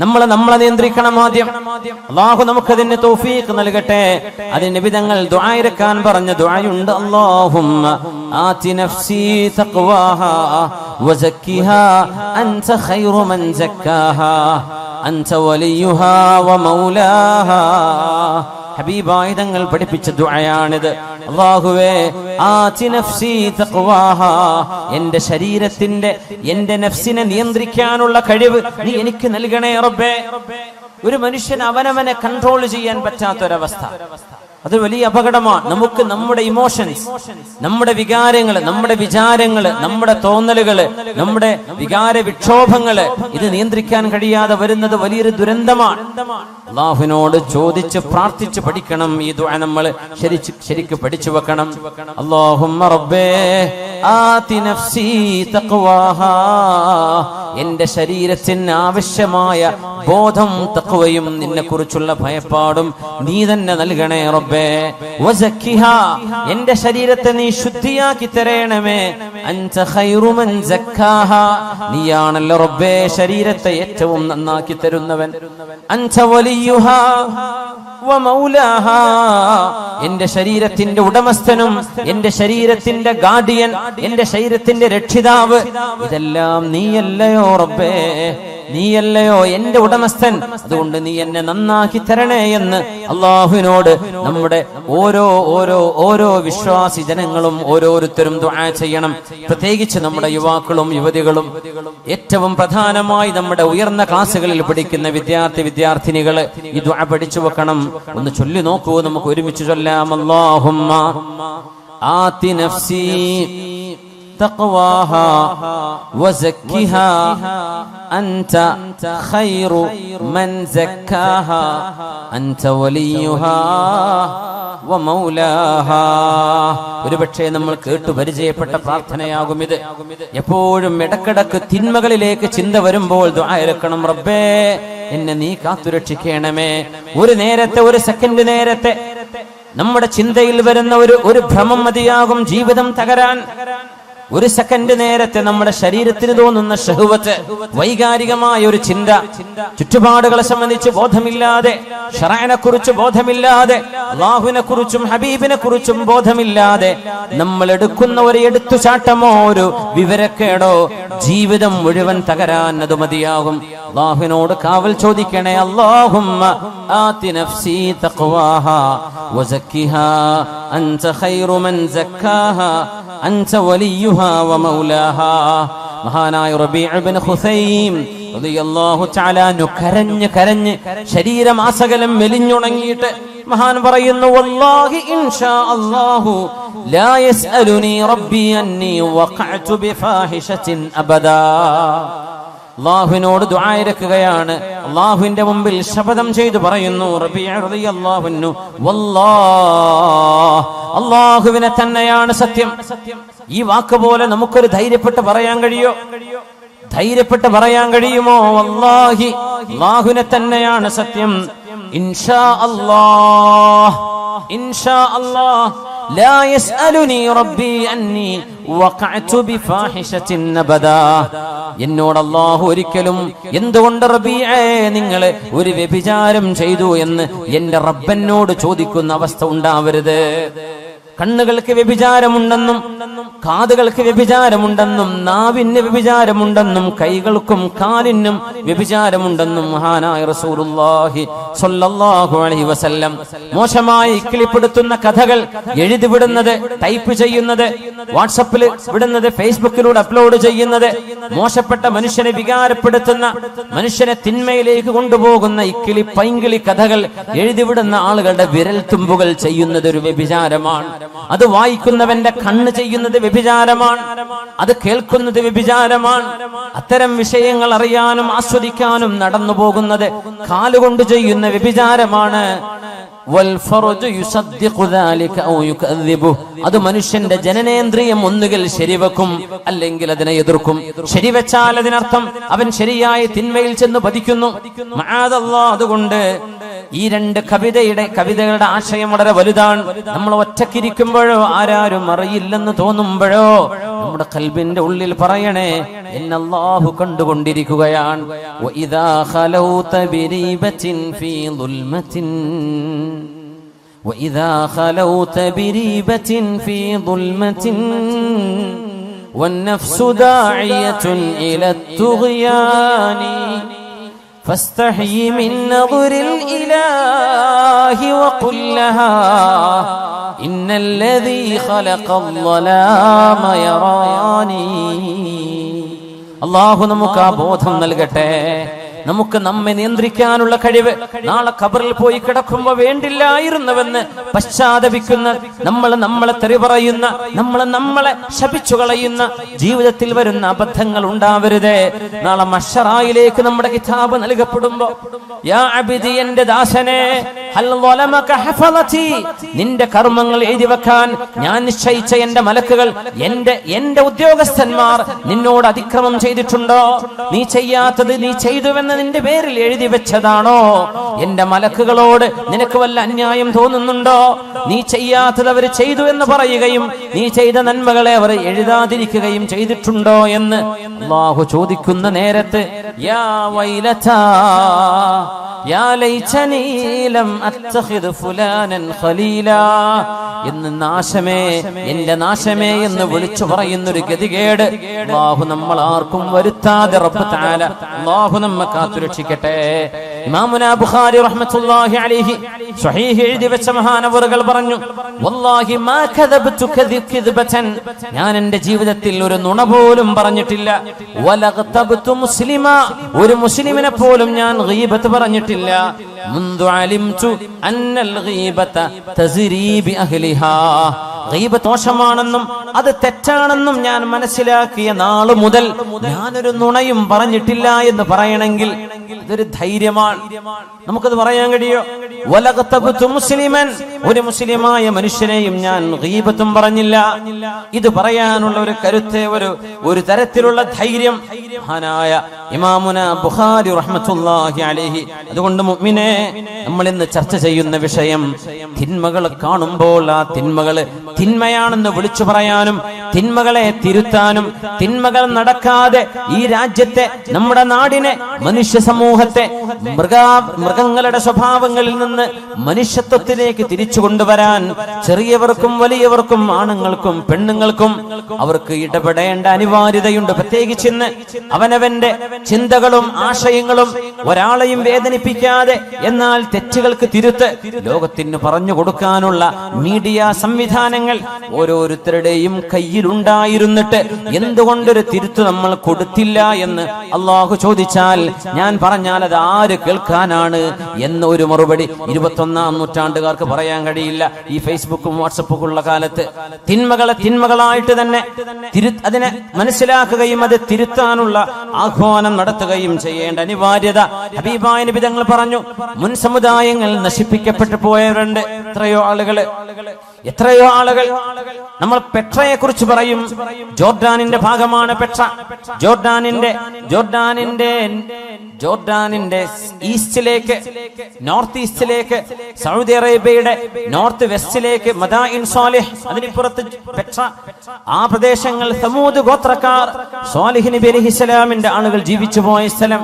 നമ്മളെ നിയന്ത്രിക്കണം ആദ്യം. അല്ലാഹു നമുക്കതിന് തൗഫീഖ് നൽകട്ടെ. അതിന് നബി തങ്ങൾ ദുആ ഇറക്കാൻ പറഞ്ഞ ദുആയുണ്ട്. അല്ലാഹുമ്മ ആതി നഫ്സി തഖ്വാഹാ വസക്കിഹാ അൻത ഖൈറു മൻ സക്കാഹാ അൻത വലിയുഹാ വമൗലാഹാ. ഹബീബായ തങ്ങൾ പഠിപ്പിച്ച ദുആയാണിത്. അല്ലാഹുവേ ആതി നഫ്സി തഖ്വാഹാ, എന്റെ ശരീരത്തിന്റെ എന്റെ നഫ്സിനെ നിയന്ത്രിക്കാനുള്ള കഴിവ് നീ എനിക്ക് നൽകണേ റബ്ബേ. ഒരു മനുഷ്യൻ അവനവനെ കൺട്രോൾ ചെയ്യാൻ പറ്റാത്തൊരവസ്ഥ, അത് വലിയ അപകടമാണ്. നമുക്ക് നമ്മുടെ ഇമോഷൻസ്, നമ്മുടെ വികാരങ്ങള്, നമ്മുടെ വിചാരങ്ങള്, നമ്മുടെ തോന്നലുകള്, നമ്മുടെ വികാര വിക്ഷോഭങ്ങള് ഇത് നിയന്ത്രിക്കാൻ കഴിയാതെ വരുന്നത് വലിയൊരു ദുരന്തമാണ്. അല്ലാഹുവിനോട് ചോദിച്ച് പ്രാർത്ഥിച്ച് പഠിക്കണം. ഈ ദുആ നമ്മൾ ശരിക്ക് പഠിച്ചു വെക്കണം. അല്ലാഹുമ്മ റബ്ബേ ആതി നഫ്സി തഖ്വാഹാ, എന്റെ ശരീരത്തിന് ആവശ്യമായ ബോധം തഖ്വയും നിന്നെ കുറിച്ചുള്ള ഭയപ്പാടും നീ തന്നെ നൽകണേ റബ്ബേ. വസക്കിഹാ, എന്റെ ശരീരത്തെ നീ ശുദ്ധിയാക്കി തരണമേ. അൻത ഖൈറു മൻ സക്കാഹാ, നീയാണല്ലോ റബ്ബേ ശരീരത്തെ ഏറ്റവും നന്നാക്കി തരുന്നവൻ. അൻത വലിയുഹാ വമൗലാഹാ, എന്റെ ശരീരത്തിന്റെ ഉടമസ്ഥനും എന്റെ ശരീരത്തിന്റെ ഗാർഡിയൻ, എന്റെ ശരീരത്തിന്റെ രക്ഷിതാവ്, ഇതെല്ലാം നീയല്ലയോ റബ്ബേ, നീയല്ലയോ എന്റെ ഉടമസ്ഥൻ. അതുകൊണ്ട് നീ എന്നെ നന്നാക്കി തരണേ എന്ന് അല്ലാഹുവിനോട് നമ്മുടെ ഓരോ വിശ്വാസി ജനങ്ങളും ഓരോരുത്തരും ദുആ ചെയ്യണം. പ്രത്യേകിച്ച് നമ്മുടെ യുവാക്കളും യുവതികളും, ഏറ്റവും പ്രധാനമായി നമ്മുടെ ഉയർന്ന ക്ലാസ്സുകളിൽ പഠിക്കുന്ന വിദ്യാർത്ഥിനികള് ഈ ദുആ പഠിച്ചു വെക്കണം. ഒന്ന് ചൊല്ലി നോക്കൂ, നമുക്ക് ഒരുമിച്ച് ചൊല്ലാം. അല്ലാഹുമ്മ ആതി നഫ്സി തഖ്വാഹാ വസക്കിഹാ അൻത ഖൈറു മൻ സക്കാഹാ അൻത വലിയുഹാ വമൗലാഹാ. ഒരുപക്ഷേ നമ്മൾ കേട്ടു പരിചയപ്പെട്ട പ്രാർത്ഥനയാകും ഇത്. എപ്പോഴും ഇടക്കിടക്ക് തിന്മകളിലേക്ക് ചിന്ത വരുമ്പോൾ ദുആ ഇറക്കണം. റബ്ബേ എന്നെ നീ കാത്തുരക്ഷിക്കണമേ. ഒരു നേരത്തെ, ഒരു സെക്കൻഡ് നേരത്തെ നമ്മുടെ ചിന്തയിൽ വരുന്ന ഒരു ഭ്രമം മതിയാകും ജീവിതം തകരാൻ. ഒരു സെക്കൻഡ് നേരത്തെ നമ്മുടെ ശരീരത്തിന് തോന്നുന്ന ഷഹ്വത്ത്, വൈകാരികമായ ഒരു ചിന്ത, ചുറ്റുപാടുകളെ സംബന്ധിച്ച് ബോധമില്ലാതെ, ശറഅനെ കുറിച്ച് ബോധമില്ലാതെ, അല്ലാഹുവിനെ കുറിച്ചും ഹബീബിനെ കുറിച്ചും ബോധമില്ലാതെ നമ്മൾ എടുക്കുന്ന ഒരു എടുത്തുചാട്ടമോ ഒരു വിവരക്കേടോ ജീവിതം മുഴുവൻ തകരാൻ അത് മതിയാകും. അല്ലാഹുവിനോട് കാവൽ ചോദിക്കണേ. അല്ലാഹുമ്മ ആതി നഫ്സി തഖ്വാഹാ വസക്കിഹാ അൻത ഖൈറു മൻ സക്കാഹാ അൻത വലിയുഹാ വമൗലാഹാ. മഹാനായ റബീഉ ഇബ്നു ഖുസൈം റളിയല്ലാഹു തആല അൻഹു കരഞ്ഞ് ശരീരമാസകലം മെലിഞ്ഞുണങ്ങിയിട്ട് മഹാൻ പറയുന്നു, വല്ലാഹി ഇൻഷാ അല്ലാഹു ലാ യസ്അലുനി റബ്ബി അന്നി വഖഅതു ബിഫാഹിശത്തിൻ അബദാ. അല്ലാഹുവിനോട് ദുആ ഇറക്കുകയാണ്. അല്ലാഹുവിന്റെ മുമ്പിൽ ശപഥം ചെയ്തു പറയുന്നു റബീഉ റളിയല്ലാഹു അൻഹു, വല്ലാഹ്, അല്ലാഹുവിനെ തന്നെയാണ് സത്യം. ഈ വാക്ക് പോലെ നമുക്കൊരു ധൈര്യപ്പെട്ട് പറയാൻ കഴിയോ? ധൈര്യപ്പെട്ട് പറയാൻ കഴിയുമോ? വല്ലാഹി, അല്ലാഹുവിനെ തന്നെയാണ് സത്യം. ഇൻഷാ അല്ലാഹ്, ഇൻഷാ അല്ലാഹ് ലാ യസ്അലുനി റബ്ബി അന്നി വഖഅതു ബിഫാഹിശത്തിൻ അബദാ. എന്നോട് അല്ലാഹു ഒരിക്കലും എന്തുകൊണ്ട് റബീഅേ നിങ്ങൾ ഒരു വ്യഭിചാരം ചെയ്തു എന്ന് എന്റെ റബ്ബനോട് ചോദിക്കുന്ന അവസ്ഥ ഉണ്ടാവരുത്. കണ്ണുകൾക്ക് വ്യഭിചാരമുണ്ടെന്നും കാതുകൾക്ക് വ്യഭിചാരമുണ്ടെന്നും നാവിന് വ്യഭിചാരമുണ്ടെന്നും കൈകൾക്കും കാലിനും വ്യഭിചാരമുണ്ടെന്നും മഹാനായ റസൂലുള്ളാഹി സ്വല്ലല്ലാഹു അലൈഹി വസല്ലം മോശമായി ഇക്കിളിപ്പെടുത്തുന്ന കഥകൾ എഴുതി വിടുന്നത്, ടൈപ്പ് ചെയ്യുന്നത്, വാട്സപ്പിൽ വിടുന്നത്, ഫേസ്ബുക്കിലൂടെ അപ്ലോഡ് ചെയ്യുന്നത്, മോശപ്പെട്ട മനുഷ്യനെ വികാരപ്പെടുത്തുന്ന, മനുഷ്യനെ തിന്മയിലേക്ക് കൊണ്ടുപോകുന്ന ഇക്കിളി പൈങ്കിളി കഥകൾ എഴുതിവിടുന്ന ആളുകളുടെ വിരൽ തുമ്പുകൾ ചെയ്യുന്നത് ഒരു വ്യഭിചാരമാണ്. അത് വായിക്കുന്നവന്റെ കണ്ണ് ചെയ്യുന്നത് വ്യഭിചാരമാണ്. അത് കേൾക്കുന്നത് വ്യഭിചാരമാണ്. അത്തരം വിഷയങ്ങൾ അറിയാനും ആസ്വദിക്കാനും നടന്നു പോകുന്നത് കാലുകൊണ്ട് ചെയ്യുന്ന വ്യഭിചാരമാണ്. അത് മനുഷ്യന്റെ ജനനേന്ദ്രിയം ഒന്നുകിൽ ശരിവെക്കും, അല്ലെങ്കിൽ അതിനെ എതിർക്കും. ശരിവെച്ചാൽ അതിനർത്ഥം അവൻ ശരിയായ തിന്മയിൽ ചെന്ന് പതിക്കുന്നു. മഅദല്ലാഹ്. അതുകൊണ്ട് ഈ രണ്ട് കവിതകളുടെ ആശയം വളരെ വലുതാണ്. നമ്മൾ ഒറ്റക്കിരിക്കുമ്പോഴോ ആരാരും അറിയില്ലെന്ന് തോന്നുമ്പോഴോ നമ്മുടെ ഖൽബിന്റെ ഉള്ളിൽ പറയണേ, എന്നെ അല്ലാഹു കണ്ടുകൊണ്ടിരിക്കുകയാണ്. വഇദാ ഖലൗത ബിരീബത്തിൻ ഫീ ദുൽമത്തിൻ وإذا خلوت بريبة في ظلمة والنفس داعية إلى الطغيان فاستحي من نظر الإله وقل لها إن الذي خلق الظلام يراني. അല്ലാഹു നമുക്ക് ആ ബോധം നൽകട്ടെ. നമുക്ക് നമ്മെ നിയന്ത്രിക്കാനുള്ള കഴിവ്. നാളെ ഖബറിൽ പോയി കിടക്കുമ്പോ വേണ്ടില്ലായിരുന്നുവെന്ന് പശ്ചാത്തപിക്കുന്ന, നമ്മളെ തെറി പറയുന്ന, നമ്മളെ ശപിച്ചു കളയുന്ന ജീവിതത്തിൽ വരുന്ന അബദ്ധങ്ങൾ ഉണ്ടാവരുതേ. നാളെ മഹ്ശറായിലേക്ക് നമ്മുടെ കിതാബ് നൽകപ്പെടുമ്പോ, യാ അബ്ദി, എന്റെ ദാസനെ, ഹൽ ളലമക ഹഫളതി, നിന്റെ കർമ്മങ്ങൾ എഴുതി വെക്കാൻ ഞാൻ നിശ്ചയിച്ച എന്റെ മലക്കുകൾ, എന്റെ ഉദ്യോഗസ്ഥന്മാർ നിന്നോട് അതിക്രമം ചെയ്തിട്ടുണ്ടോ? നീ ചെയ്യാത്തത് നീ ചെയ്തുവെന്ന് നിന്റെ പേരിൽ എഴുതി വെച്ചതാണോ? എന്റെ മലക്കുകളോട് നിനക്ക് വല്ല അന്യായം തോന്നുന്നുണ്ടോ? നീ ചെയ്യാത്തത് അവർ ചെയ്തു എന്ന് പറയുകയും നീ ചെയ്ത നന്മകളെ അവർ എഴുതാതിരിക്കുകയും ചെയ്തിട്ടുണ്ടോ എന്ന് അല്ലാഹു ചോദിക്കുന്ന നേരത്ത്, യാ വൈലതാ യാ ലൈതനീ ലം അത്തഖിദ് ഫുലാനൻ ഖലീലാ എന്ന് നാശമേ, എന്റെ നാശമേ എന്ന് വിളിച്ചു പറയുന്നൊരു ഗതികേട് അല്ലാഹു നമ്മൾ ആർക്കും വരുത്താതെ റബ്ബ് തആല അല്ലാഹു നമ്മെ കാത്തുരക്ഷിക്കട്ടെ. ഇമാമുനാ ബുഖാരി റഹ്മത്തുള്ളാഹി അലൈഹി സ്വഹീഹ് എഴുതി വെച്ച മഹാനവറുകൾ പറഞ്ഞു, വല്ലാഹി മാ കദബ്തു കദിബതൻ, ഞാൻ എന്റെ ജീവിതത്തിൽ ഒരു നുണ പോലും പറഞ്ഞിട്ടില്ല. വലഗ്തബ്തു മുസ്ലിമാ, ഒരു മുസ്ലിമിനെ പോലും ഞാൻ ഗീബത്ത് പറഞ്ഞിട്ടില്ല. മുൻദു അലിംതു അന്നൽ ഗീബത തസ്രി ബി അഹ്ലിഹാ, ഗീബത്ത് ദോഷമാണെന്നും അത് തെറ്റാണെന്നും ഞാൻ മനസ്സിലാക്കിയ നാള് മുതൽ ഞാനൊരു നുണയും പറഞ്ഞിട്ടില്ല എന്ന് പറയണമെങ്കിൽ ഇതൊരു ധൈര്യമാണ്. നമുക്കത് പറയാൻ കഴിയോ? വലഗ്തബ്തു മുസ്ലിമൻ, ഒരു മുസ്ലിമായ മനുഷ്യനെയും ഞാൻ ഗീബത്തും പറഞ്ഞില്ല. ഇത് പറയാനുള്ള ഒരു കരുത്ത്, ഒരു തരത്തിലുള്ള ധൈര്യം മഹാനായ ഇമാമുനാ ബുഖാരി റഹ്മത്തുള്ളാഹി അലൈഹി. അതുകൊണ്ട് മുഅ്മിനേ, നമ്മൾ ഇന്ന് ചർച്ച ചെയ്യുന്ന വിഷയം, തിന്മകൾ കാണുമ്പോൾ ആ തിന്മകൾ തിന്മയാണെന്ന് വിളിച്ചു പറയാനും തിന്മകളെ തിരുത്താനും, തിന്മകൾ നടക്കാതെ ഈ രാജ്യത്തെ, നമ്മുടെ നാടിനെ, മനുഷ്യ സമൂഹത്തെ മൃഗങ്ങളുടെ സ്വഭാവങ്ങളിൽ നിന്ന് മനുഷ്യത്വത്തിലേക്ക് തിരിച്ചു കൊണ്ടുവരാൻ ചെറിയവർക്കും വലിയവർക്കും ആണുങ്ങൾക്കും പെണ്ണുങ്ങൾക്കും അവർക്ക് ഇടപെടേണ്ട അനിവാര്യതയുണ്ട്. പ്രത്യേകിച്ച് ഇന്ന് അവനവന്റെ ചിന്തകളും ആശയങ്ങളും ഒരാളെയും വേദനിപ്പിക്കാതെ എന്നാൽ തെറ്റുകൾക്ക് തിരുത്ത് ലോകത്തിന് പറഞ്ഞു കൊടുക്കാനുള്ള മീഡിയ സംവിധാനങ്ങൾ ഓരോരുത്തരുടെയും കയ്യിലുണ്ടായിരുന്നിട്ട് എന്തുകൊണ്ടൊരു തിരുത്ത് നമ്മൾ കൊടുത്തില്ല എന്ന് അള്ളാഹു ചോദിച്ചാൽ, ഞാൻ പറഞ്ഞാൽ അത് ആര് കേൾക്കാനാണ് എന്ന ഒരു മറുപടി 21ാം നൂറ്റാണ്ടുകാർക്ക് പറയാൻ കഴിയില്ല. ഈ ഫേസ്ബുക്കും വാട്സപ്പും ഉള്ള കാലത്ത് തിന്മകളെ തിന്മകളായിട്ട് തന്നെ അതിനെ മനസ്സിലാക്കുകയും അത് തിരുത്താനുള്ള ആഹ്വാനം നടത്തുകയും ചെയ്യേണ്ട അനിവാര്യത ഹബീബായ നബി തങ്ങൾ പറഞ്ഞു. മുൻ സമുദായങ്ങൾ നശിപ്പിക്കപ്പെട്ടു പോയവരുണ്ട്. എത്രയോ ആളുകൾ നമ്മൾ പെട്രയെ കുറിച്ച് പറയും. ജോർഡാനിന്റെ ഭാഗമാണ് പെട്ര. ജോർഡാനിന്റെ ഈസ്റ്റിലേക്ക്, നോർത്ത് ഈസ്റ്റിലേക്ക്, സൗദി അറേബ്യയുടെ നോർത്ത് വെസ്റ്റിലേക്ക് മദായിൻ സാലിഹ്, അതിനിപ്പുറത്ത് പെട്ര, ആ പ്രദേശങ്ങൾ സമൂദ് ഗോത്രക്കാർ, സാലിഹ് നബി അലൈഹിസ്സലാമിന്റെ ആളുകൾ ജീവിച്ചു പോയ സ്ഥലം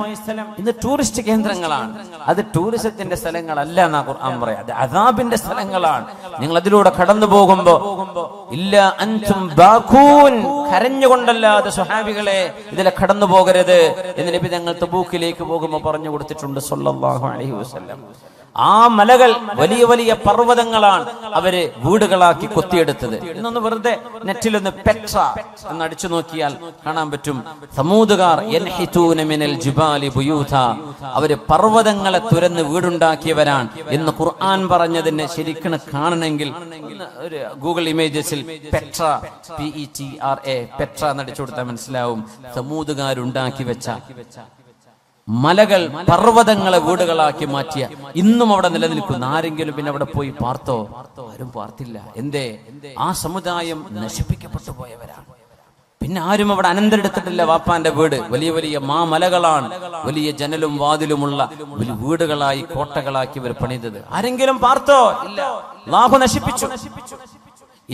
ഇന്ന് ടൂറിസ്റ്റ് കേന്ദ്രങ്ങളാണ്. അത് ടൂറിസത്തിന്റെ സ്ഥലങ്ങളല്ല എന്നാ ഖുർആൻ പറയാം, അത് അദാബിന്റെ സ്ഥലങ്ങളാണ്. നിങ്ങൾ അതിലൂടെ കടന്നു പോകുമ്പോ ഇല്ല അൻതും ബാഖൂൻ, കരഞ്ഞുകൊണ്ടല്ലാതെ സ്വഹാബികളെ ഇതിലെ കടന്നു പോകരുത് എന്ന് നബി തങ്ങൾ തബൂക്കിലേക്ക് പോകുമ്പോൾ പറഞ്ഞു കൊടുത്തിട്ടുണ്ട് സല്ലല്ലാഹു അലൈഹി വസല്ലം. ആ മലകൾ വലിയ വലിയ പർവ്വതങ്ങളാണ് അവര് വീടുകളാക്കി കൊത്തിയെടുത്തത്. ഇന്നൊന്ന് വെറുതെ നെറ്റിലൊന്ന് പെട്ര എന്ന് അടിച്ചു നോക്കിയാൽ കാണാൻ പറ്റും. സമൂദുകാർ യൻഹിതൂന മിനൽ ജിബാലി ബുയൂത, അവര് പർവ്വതങ്ങളെ തുരന്ന് വീടുണ്ടാക്കിയവരാണ് എന്ന് ഖുർആൻ പറഞ്ഞതിനെ ശരിക്കും കാണണമെങ്കിൽ ഒരു ഗൂഗിൾ ഇമേജസിൽ പെട്ര, PETRA, പെട്ര എന്നടിച്ചു കൊടുത്താൽ മനസ്സിലാവും. സമൂദുകാരുണ്ടാക്കി വെച്ച മലകൾ, പർവ്വതങ്ങളെ വീടുകളാക്കി മാറ്റിയ ഇന്നും അവിടെ നിലനിൽക്കുന്ന ആരെങ്കിലും പിന്നെ അവിടെ പോയി പാർത്തോ? ആരും പാർത്തില്ല. എന്തേ? ആ സമുദായം നശിപ്പിക്കപ്പെട്ടു പോയവരാണ്. പിന്നെ ആരും അവിടെ അനന്തരെടുത്തിട്ടില്ല. വാപ്പാന്റെ വീട് വലിയ വലിയ മാമലകളാണ്, വലിയ ജനലും വാതിലുമുള്ള വലിയ വീടുകളായി കോട്ടകളാക്കി ഇവർ പണിതത്. ആരെങ്കിലും പാർത്തോ? ഇല്ല. അല്ലാഹു നശിപ്പിച്ചു.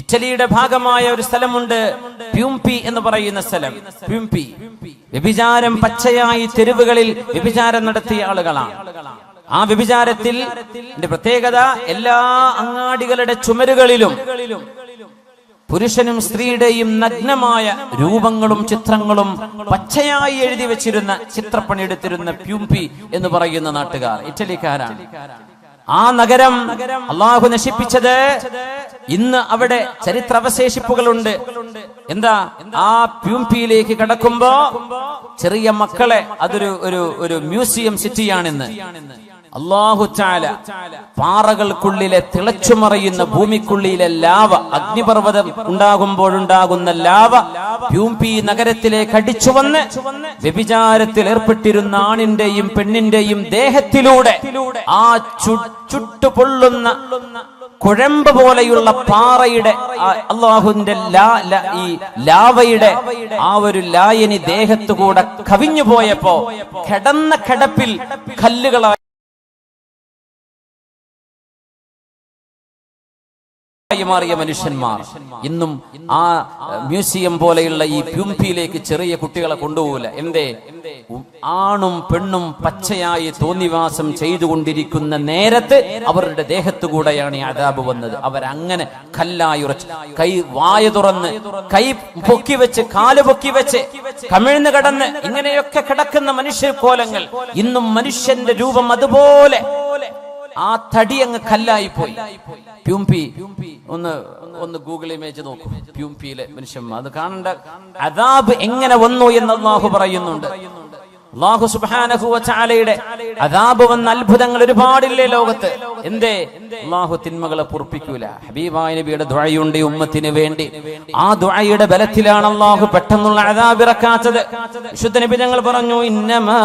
ഇറ്റലിയുടെ ഭാഗമായ ഒരു സ്ഥലമുണ്ട്, പ്യൂംപി എന്ന് പറയുന്ന സ്ഥലം. പ്യൂംപി വ്യഭിചാരം പച്ചയായി തെരുവുകളിൽ വ്യഭിചാരം നടത്തിയ ആളുകളാണ്. ആ വ്യഭിചാരത്തിൽ പ്രത്യേകത, എല്ലാ അങ്ങാടികളുടെ ചുമരുകളിലും പുരുഷനും സ്ത്രീയുടെയും നഗ്നമായ രൂപങ്ങളും ചിത്രങ്ങളും പച്ചയായി എഴുതി വെച്ചിരുന്ന ചിത്രപ്പണിയെടുത്തിരുന്ന പ്യൂംപി എന്ന് പറയുന്ന നാട്ടുകാർ ഇറ്റലിക്കാരാണ്. ആ നഗരം അള്ളാഹു നശിപ്പിച്ചത്. ഇന്ന് അവിടെ ചരിത്രാവശേഷിപ്പുകളുണ്ട്. എന്താ? ആ പ്യൂംപിയിലേക്ക് കടക്കുമ്പോ ചെറിയ മക്കളെ, അതൊരു ഒരു മ്യൂസിയം സിറ്റിയാണിന്ന്. അല്ലാഹു തആല പാറകൾക്കുള്ളിലെ തിളച്ചുമറിയുന്ന ഭൂമിക്കുള്ളിലെ ലാവ, അഗ്നിപർവ്വതം ഉണ്ടാകുമ്പോഴുണ്ടാകുന്ന ലാവ പ്യൂംപി നഗരത്തിലേക്ക് അടിച്ചു വന്ന് വ്യഭിചാരത്തിൽ ഏർപ്പെട്ടിരുന്ന ആണിന്റെയും പെണ്ണിന്റെയും ദേഹത്തിലൂടെ ആ ചുട്ടുപൊള്ളുന്ന കുഴമ്പ് പോലെയുള്ള പാറയുടെ അള്ളാഹുവിന്റെ ഈ ലാവയുടെ ആ ഒരു ലായനി ദേഹത്തുകൂടെ കവിഞ്ഞു പോയപ്പോ കിടന്ന കിടപ്പിൽ കല്ലുകളായി മാറിയ മനുഷ്യന്മാർ ഇന്നും ആ മ്യൂസിയം പോലെയുള്ള ഈ പ്യൂംപിയിലേക്ക് ചെറിയ കുട്ടികളെ കൊണ്ടുപോകില്ല. എന്തേ? ആണും പെണ്ണും പച്ചയായി തോന്നിവാസം ചെയ്തുകൊണ്ടിരിക്കുന്ന നേരത്ത് അവരുടെ ദേഹത്തുകൂടെയാണ് ഈ അദാബ് വന്നത്. അവരങ്ങനെ കല്ലായി ഉറച്ച്, കൈ വായ തുറന്ന്, കൈ പൊക്കി വെച്ച്, കാല് പൊക്കി വെച്ച്, കമിഴ്ന്ന് കിടന്ന് ഇങ്ങനെയൊക്കെ കിടക്കുന്ന മനുഷ്യ കോലങ്ങൾ. ഇന്നും മനുഷ്യന്റെ രൂപം അതുപോലെ ആ തടി അങ്ങ് കല്ലായി പോയി. പ്യൂംപി ഒന്ന് ഗൂഗിൾ ഇമേജ് നോക്കൂ. പ്യൂംപിയിലെ മനുഷ്യന്മാർ അത് കാണേണ്ട അദാബ് എങ്ങനെ വന്നു എന്ന് അല്ലാഹു പറയുന്നുണ്ട്. അല്ലാഹു സുബ്ഹാനഹു വ തആലയുടെ അദാബ് വന്ന അത്ഭുതങ്ങൾ ഒരുപാടില്ലേ ലോകത്ത്. എന്തേ? അല്ലാഹു തിന്മകളെ പൊറുപ്പിക്കൂല. ഹബീബായ നബിയുടെ ദുആയുണ്ട് ഉമ്മത്തിന് വേണ്ടി. ആ ദുആയുടെ ബലത്തിലാണ് അല്ലാഹു പെട്ടെന്നുള്ള അദാബ് ഇറക്കാത്തത്. വിശുദ്ധ നബി തങ്ങൾ പറഞ്ഞു, ഇന്നമാ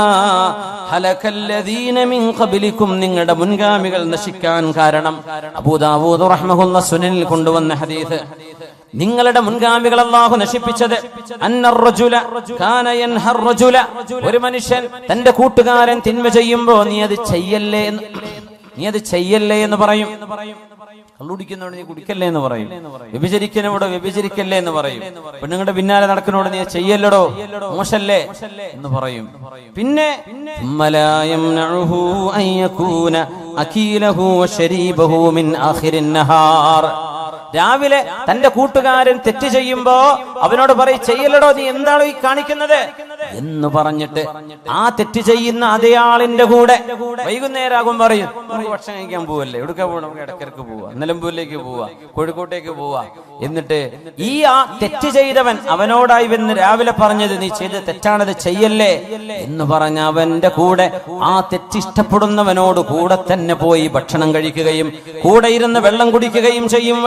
ഹലകല്ലദീന മിൻ ഖബ്ലികും, നിങ്ങളുടെ മുൻഗാമികൾ നശിക്കാൻ കാരണം. അബൂ ദാവൂദ് റഹ്മഹുല്ലാഹ് സുനനിൽ കൊണ്ടുവന്ന ഹദീസ്. നിങ്ങളുടെ മുൻഗാമികൾ അല്ലാഹു നശിപ്പിച്ചത്, ഒരു മനുഷ്യൻ തന്റെ കൂട്ടുകാരൻ തിന്മ ചെയ്യുമ്പോ നീ അത് ചെയ്യല്ലേ എന്ന് പറയും. കള്ളുടിക്കുന്നോട് നീ കുടിക്കല്ലേ എന്ന് പറയും. വ്യഭിചരിക്കുന്നോട് വ്യഭിചരിക്കല്ലേ എന്ന് പറയും. പെണ്ണുങ്ങളുടെ പിന്നാലെ നടക്കുന്നോട് നീ ചെയ്യല്ലടോ, മോശല്ലേ എന്ന് പറയും. പിന്നെ രാവിലെ തന്റെ കൂട്ടുകാരൻ തെറ്റ് ചെയ്യുമ്പോ അവനോട് പറയും, ചെയ്യല്ലടോ, നീ എന്താണോ ഈ കാണിക്കുന്നത് എന്ന് പറഞ്ഞിട്ട് ആ തെറ്റ് ചെയ്യുന്ന അതേ ആളിന്റെ കൂടെ വൈകുന്നേരമാകും പറയും, നമുക്ക് ഭക്ഷണം കഴിക്കാൻ പോവല്ലേ, എവിടുക്ക പോവാ, നമുക്ക് ഇടക്കിടക്ക് പോവാ, നിലമ്പൂരിലേക്ക് പോവാ, കോഴിക്കോട്ടേക്ക് പോവാ. എന്നിട്ട് ആ തെറ്റ് ചെയ്തവൻ അവനോടായി വന്ന് രാവിലെ പറഞ്ഞത് നീ ചെയ്ത് തെറ്റാണത്, ചെയ്യല്ലേ എന്ന് പറഞ്ഞ അവന്റെ കൂടെ ആ തെറ്റിഷ്ടപ്പെടുന്നവനോട് കൂടെ തന്നെ പോയി ഭക്ഷണം കഴിക്കുകയും കൂടെ ഇരുന്ന് വെള്ളം കുടിക്കുകയും ചെയ്യും.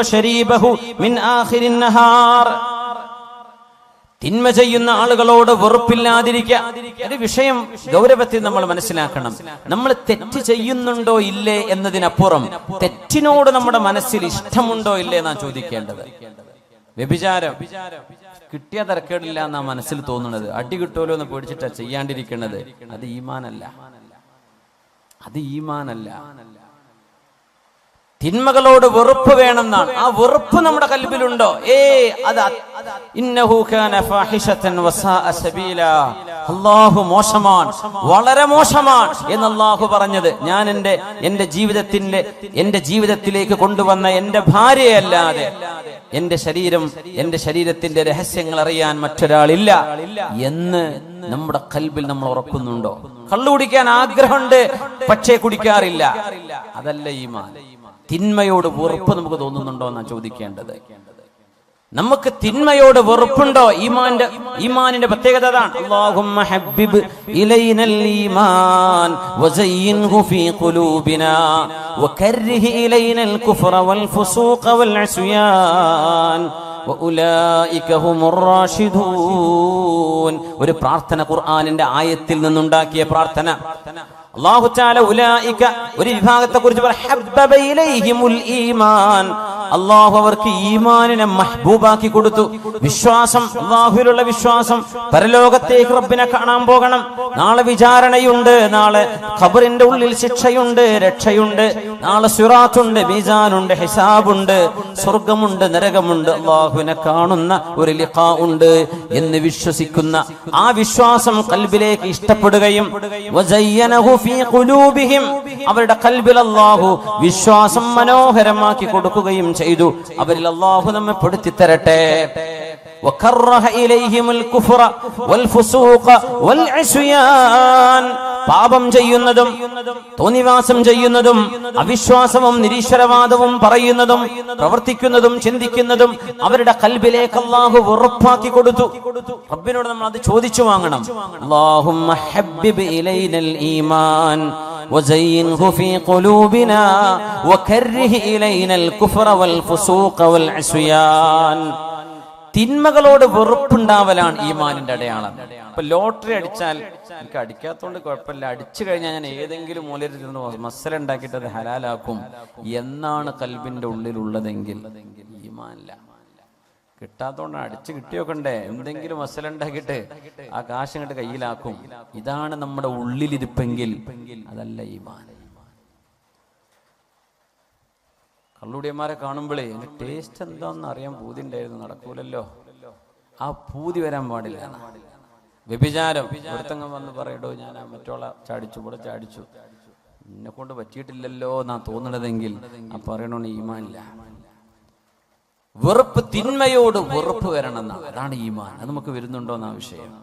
തിന്മ ചെയ്യുന്ന ആളുകളോട് വെറുപ്പില്ലാതിരിക്കുക. ഒരു വിഷയം ഗൗരവത്തിൽ നമ്മൾ മനസ്സിലാക്കണം. നമ്മൾ തെറ്റ് ചെയ്യുന്നുണ്ടോ ഇല്ലേ എന്നതിനപ്പുറം തെറ്റിനോട് നമ്മുടെ മനസ്സിൽ ഇഷ്ടമുണ്ടോ ഇല്ലേ എന്നാ ചോദിക്കേണ്ടത്. വ്യഭിചാരം കിട്ടിയ തരക്കേടില്ല എന്നാ മനസ്സിൽ തോന്നുന്നത്. അടി കിട്ടുമല്ലോ എന്ന് പേടിച്ചിട്ടാ ചെയ്യാണ്ടിരിക്കുന്നത്. അത് ഈമാനല്ല. തിന്മകളോട് വെറുപ്പ് വേണമെന്നാണ്. ആ വെറുപ്പ് നമ്മുടെ കൽബിലുണ്ടോ? ഇന്നഹു കാന ഫാഹിഷതൻ വസാഅ സബീല, അല്ലാഹു മോശമാണ്, വളരെ മോശമാണ് എന്ന് അല്ലാഹു പറഞ്ഞത്. ഞാൻ എന്റെ ജീവിതത്തിലേക്ക് കൊണ്ടുവന്ന എന്റെ ഭാര്യയല്ലാതെ എന്റെ ശരീരത്തിന്റെ രഹസ്യങ്ങൾ അറിയാൻ മറ്റൊരാളില്ല എന്ന് നമ്മുടെ കൽബിൽ നമ്മൾ ഉറക്കുന്നുണ്ടോ? കള്ളു കുടിക്കാൻ ആഗ്രഹമുണ്ട്, പക്ഷേ കുടിക്കാറില്ല. അതല്ല ഈമാൻ. തിന്മയോട് വെറുപ്പ് നമുക്ക് തോന്നുന്നുണ്ടോ എന്നാണ് ചോദിക്കേണ്ടത്. നമുക്ക് തിന്മയോട് വെറുപ്പുണ്ടോ? ഈമാനിന്റെ പ്രത്യേകത അതാണ്. അല്ലാഹുമ്മ ഹബ്ബിബ് ഇലൈനൽ ഈമാൻ വസയ്യിൻഹു ഫീ ഖുലൂബിനാ വകർരിഹ് ഇലൈനൽ കുഫ്റ വൽ ഫുസൂഖ വൽ അസ്യാൻ വഉലൈക ഹുമുർ റാഷിദൂൻ. ഒരു പ്രാർത്ഥന, ഖുർആനിന്റെ ആയത്തിൽ നിന്നുണ്ടാക്കിയ പ്രാർത്ഥന. അല്ലാഹു തആല ഉലൈക ഒരു വിഭാഗത്തെ കുറിച്ച് ഹബ്ബബ ഇലൈഹിമുൽ ഈമാൻ, അല്ലാഹു അവർക്ക് ഈമാനിനെ മഹ്ബൂബാക്കി കൊടുത്തു. വിശ്വാസം, അല്ലാഹുവിലുള്ള വിശ്വാസം, പരലോകത്തേക്ക് റബ്ബിനെ കാണാൻ പോകണം, നാളെ വിചാരണയുണ്ട്, നാളെ ഖബറിന്റെ ഉള്ളിൽ ശിക്ഷയുണ്ട്, രക്ഷയുണ്ട്, നാളെ സിറാത്തുണ്ട്, മീസാനുണ്ട്, ഹിസാബുണ്ട്, സ്വർഗമുണ്ട്, നരകമുണ്ട്, അല്ലാഹുവിനെ കാണുന്ന ഒരു ലിഖാ ഉണ്ട് എന്ന് വിശ്വസിക്കുന്ന ആ വിശ്വാസം ഖൽബിലേക്ക് ഇഷ്ടപ്പെടുകയും വസയ്യനഹു ഫീ ഖുലൂബിഹിം അവരുടെ ഖൽബിൽ അല്ലാഹു വിശ്വാസം മനോഹരമാക്കി കൊടുക്കുകയും ചെയ്തു. അവരിൽ അല്ലാഹു നമ്മെ പെടുത്തി തരട്ടെ. വകറഹ ഇലൈഹിമുൽ കുഫ്ര വൽ ഫുസൂഖ വൽ ഇസ്യാൻ പാപം ചെയ്യുന്നതും തോന്നിവാസം ചെയ്യുന്നതും അവിശ്വാസവും നിരീശ്വരവാദവും പറയുന്നതും പ്രവർത്തിക്കുന്നതും ചിന്തിക്കുന്നതും അവരുടെ ഖൽബിലേക്ക് അല്ലാഹു ഉറപ്പാക്കി കൊടുത്തു. റബ്ബിനോട് നമ്മൾ അത് ചോദിച്ചു വാങ്ങണം. അല്ലാഹുമ്മ ഹബ്ബിബ് ഇലൈനൽ ഈമാൻ വസയ്യിൻഹു ഫീ ഖുലൂബിനാ വകർരിഹ് ഇലൈനൽ കുഫ്ര വൽ ഫുസൂഖ വൽ ഇസ്യാൻ. തിന്മകളോട് വെറുപ്പുണ്ടാവലാണ് ഈമാനിന്റെ അടയാളം. ഇപ്പൊ ലോട്ടറി അടിച്ചാൽ എനിക്ക് അടിക്കാത്തോണ്ട് കുഴപ്പമില്ല, അടിച്ചു കഴിഞ്ഞാൽ ഞാൻ ഏതെങ്കിലും മൂലയിൽ നിന്ന് മസല ഉണ്ടാക്കിയിട്ട് അത് ഹലാലാക്കും എന്നാണ് കൽബിന്റെ ഉള്ളിലുള്ളതെങ്കിൽ ഈമാനില്ല. കിട്ടാത്തോണ്ട് അടിച്ചു കിട്ടിയോക്കണ്ടേ, എന്തെങ്കിലും മസല ഉണ്ടാക്കിയിട്ട് ആ കാശ് ഇങ്ങോട്ട് കയ്യിലാക്കും. ഇതാണ് നമ്മുടെ ഉള്ളിലിരിപ്പെങ്കിൽ അതല്ല ഈമാൻ. കള്ളുടിയന്മാരെ കാണുമ്പോഴേ എൻ്റെ ടേസ്റ്റ് എന്താണെന്ന് അറിയാൻ പൂതി ഉണ്ടായിരുന്നു, നടക്കൂലല്ലോ. ആ പൂതി വരാൻ പാടില്ല. വ്യഭിചാരം ഒരുത്തങ്ങം വന്ന് പറയടോ ഞാൻ മറ്റോള ചാടിച്ചു, ഇവിടെ ചാടിച്ചു, എന്നെ കൊണ്ട് പറ്റിയിട്ടില്ലല്ലോ എന്നാ തോന്നണതെങ്കിൽ ആ പറയണോന്ന് ഈമാനില്ല. വെറുപ്പ്, തിന്മയോട് വെറുപ്പ് വരണം എന്നാ, അതാണ് ഈമാൻ. അത് നമുക്ക് വരുന്നുണ്ടോ എന്നാ വിഷയം.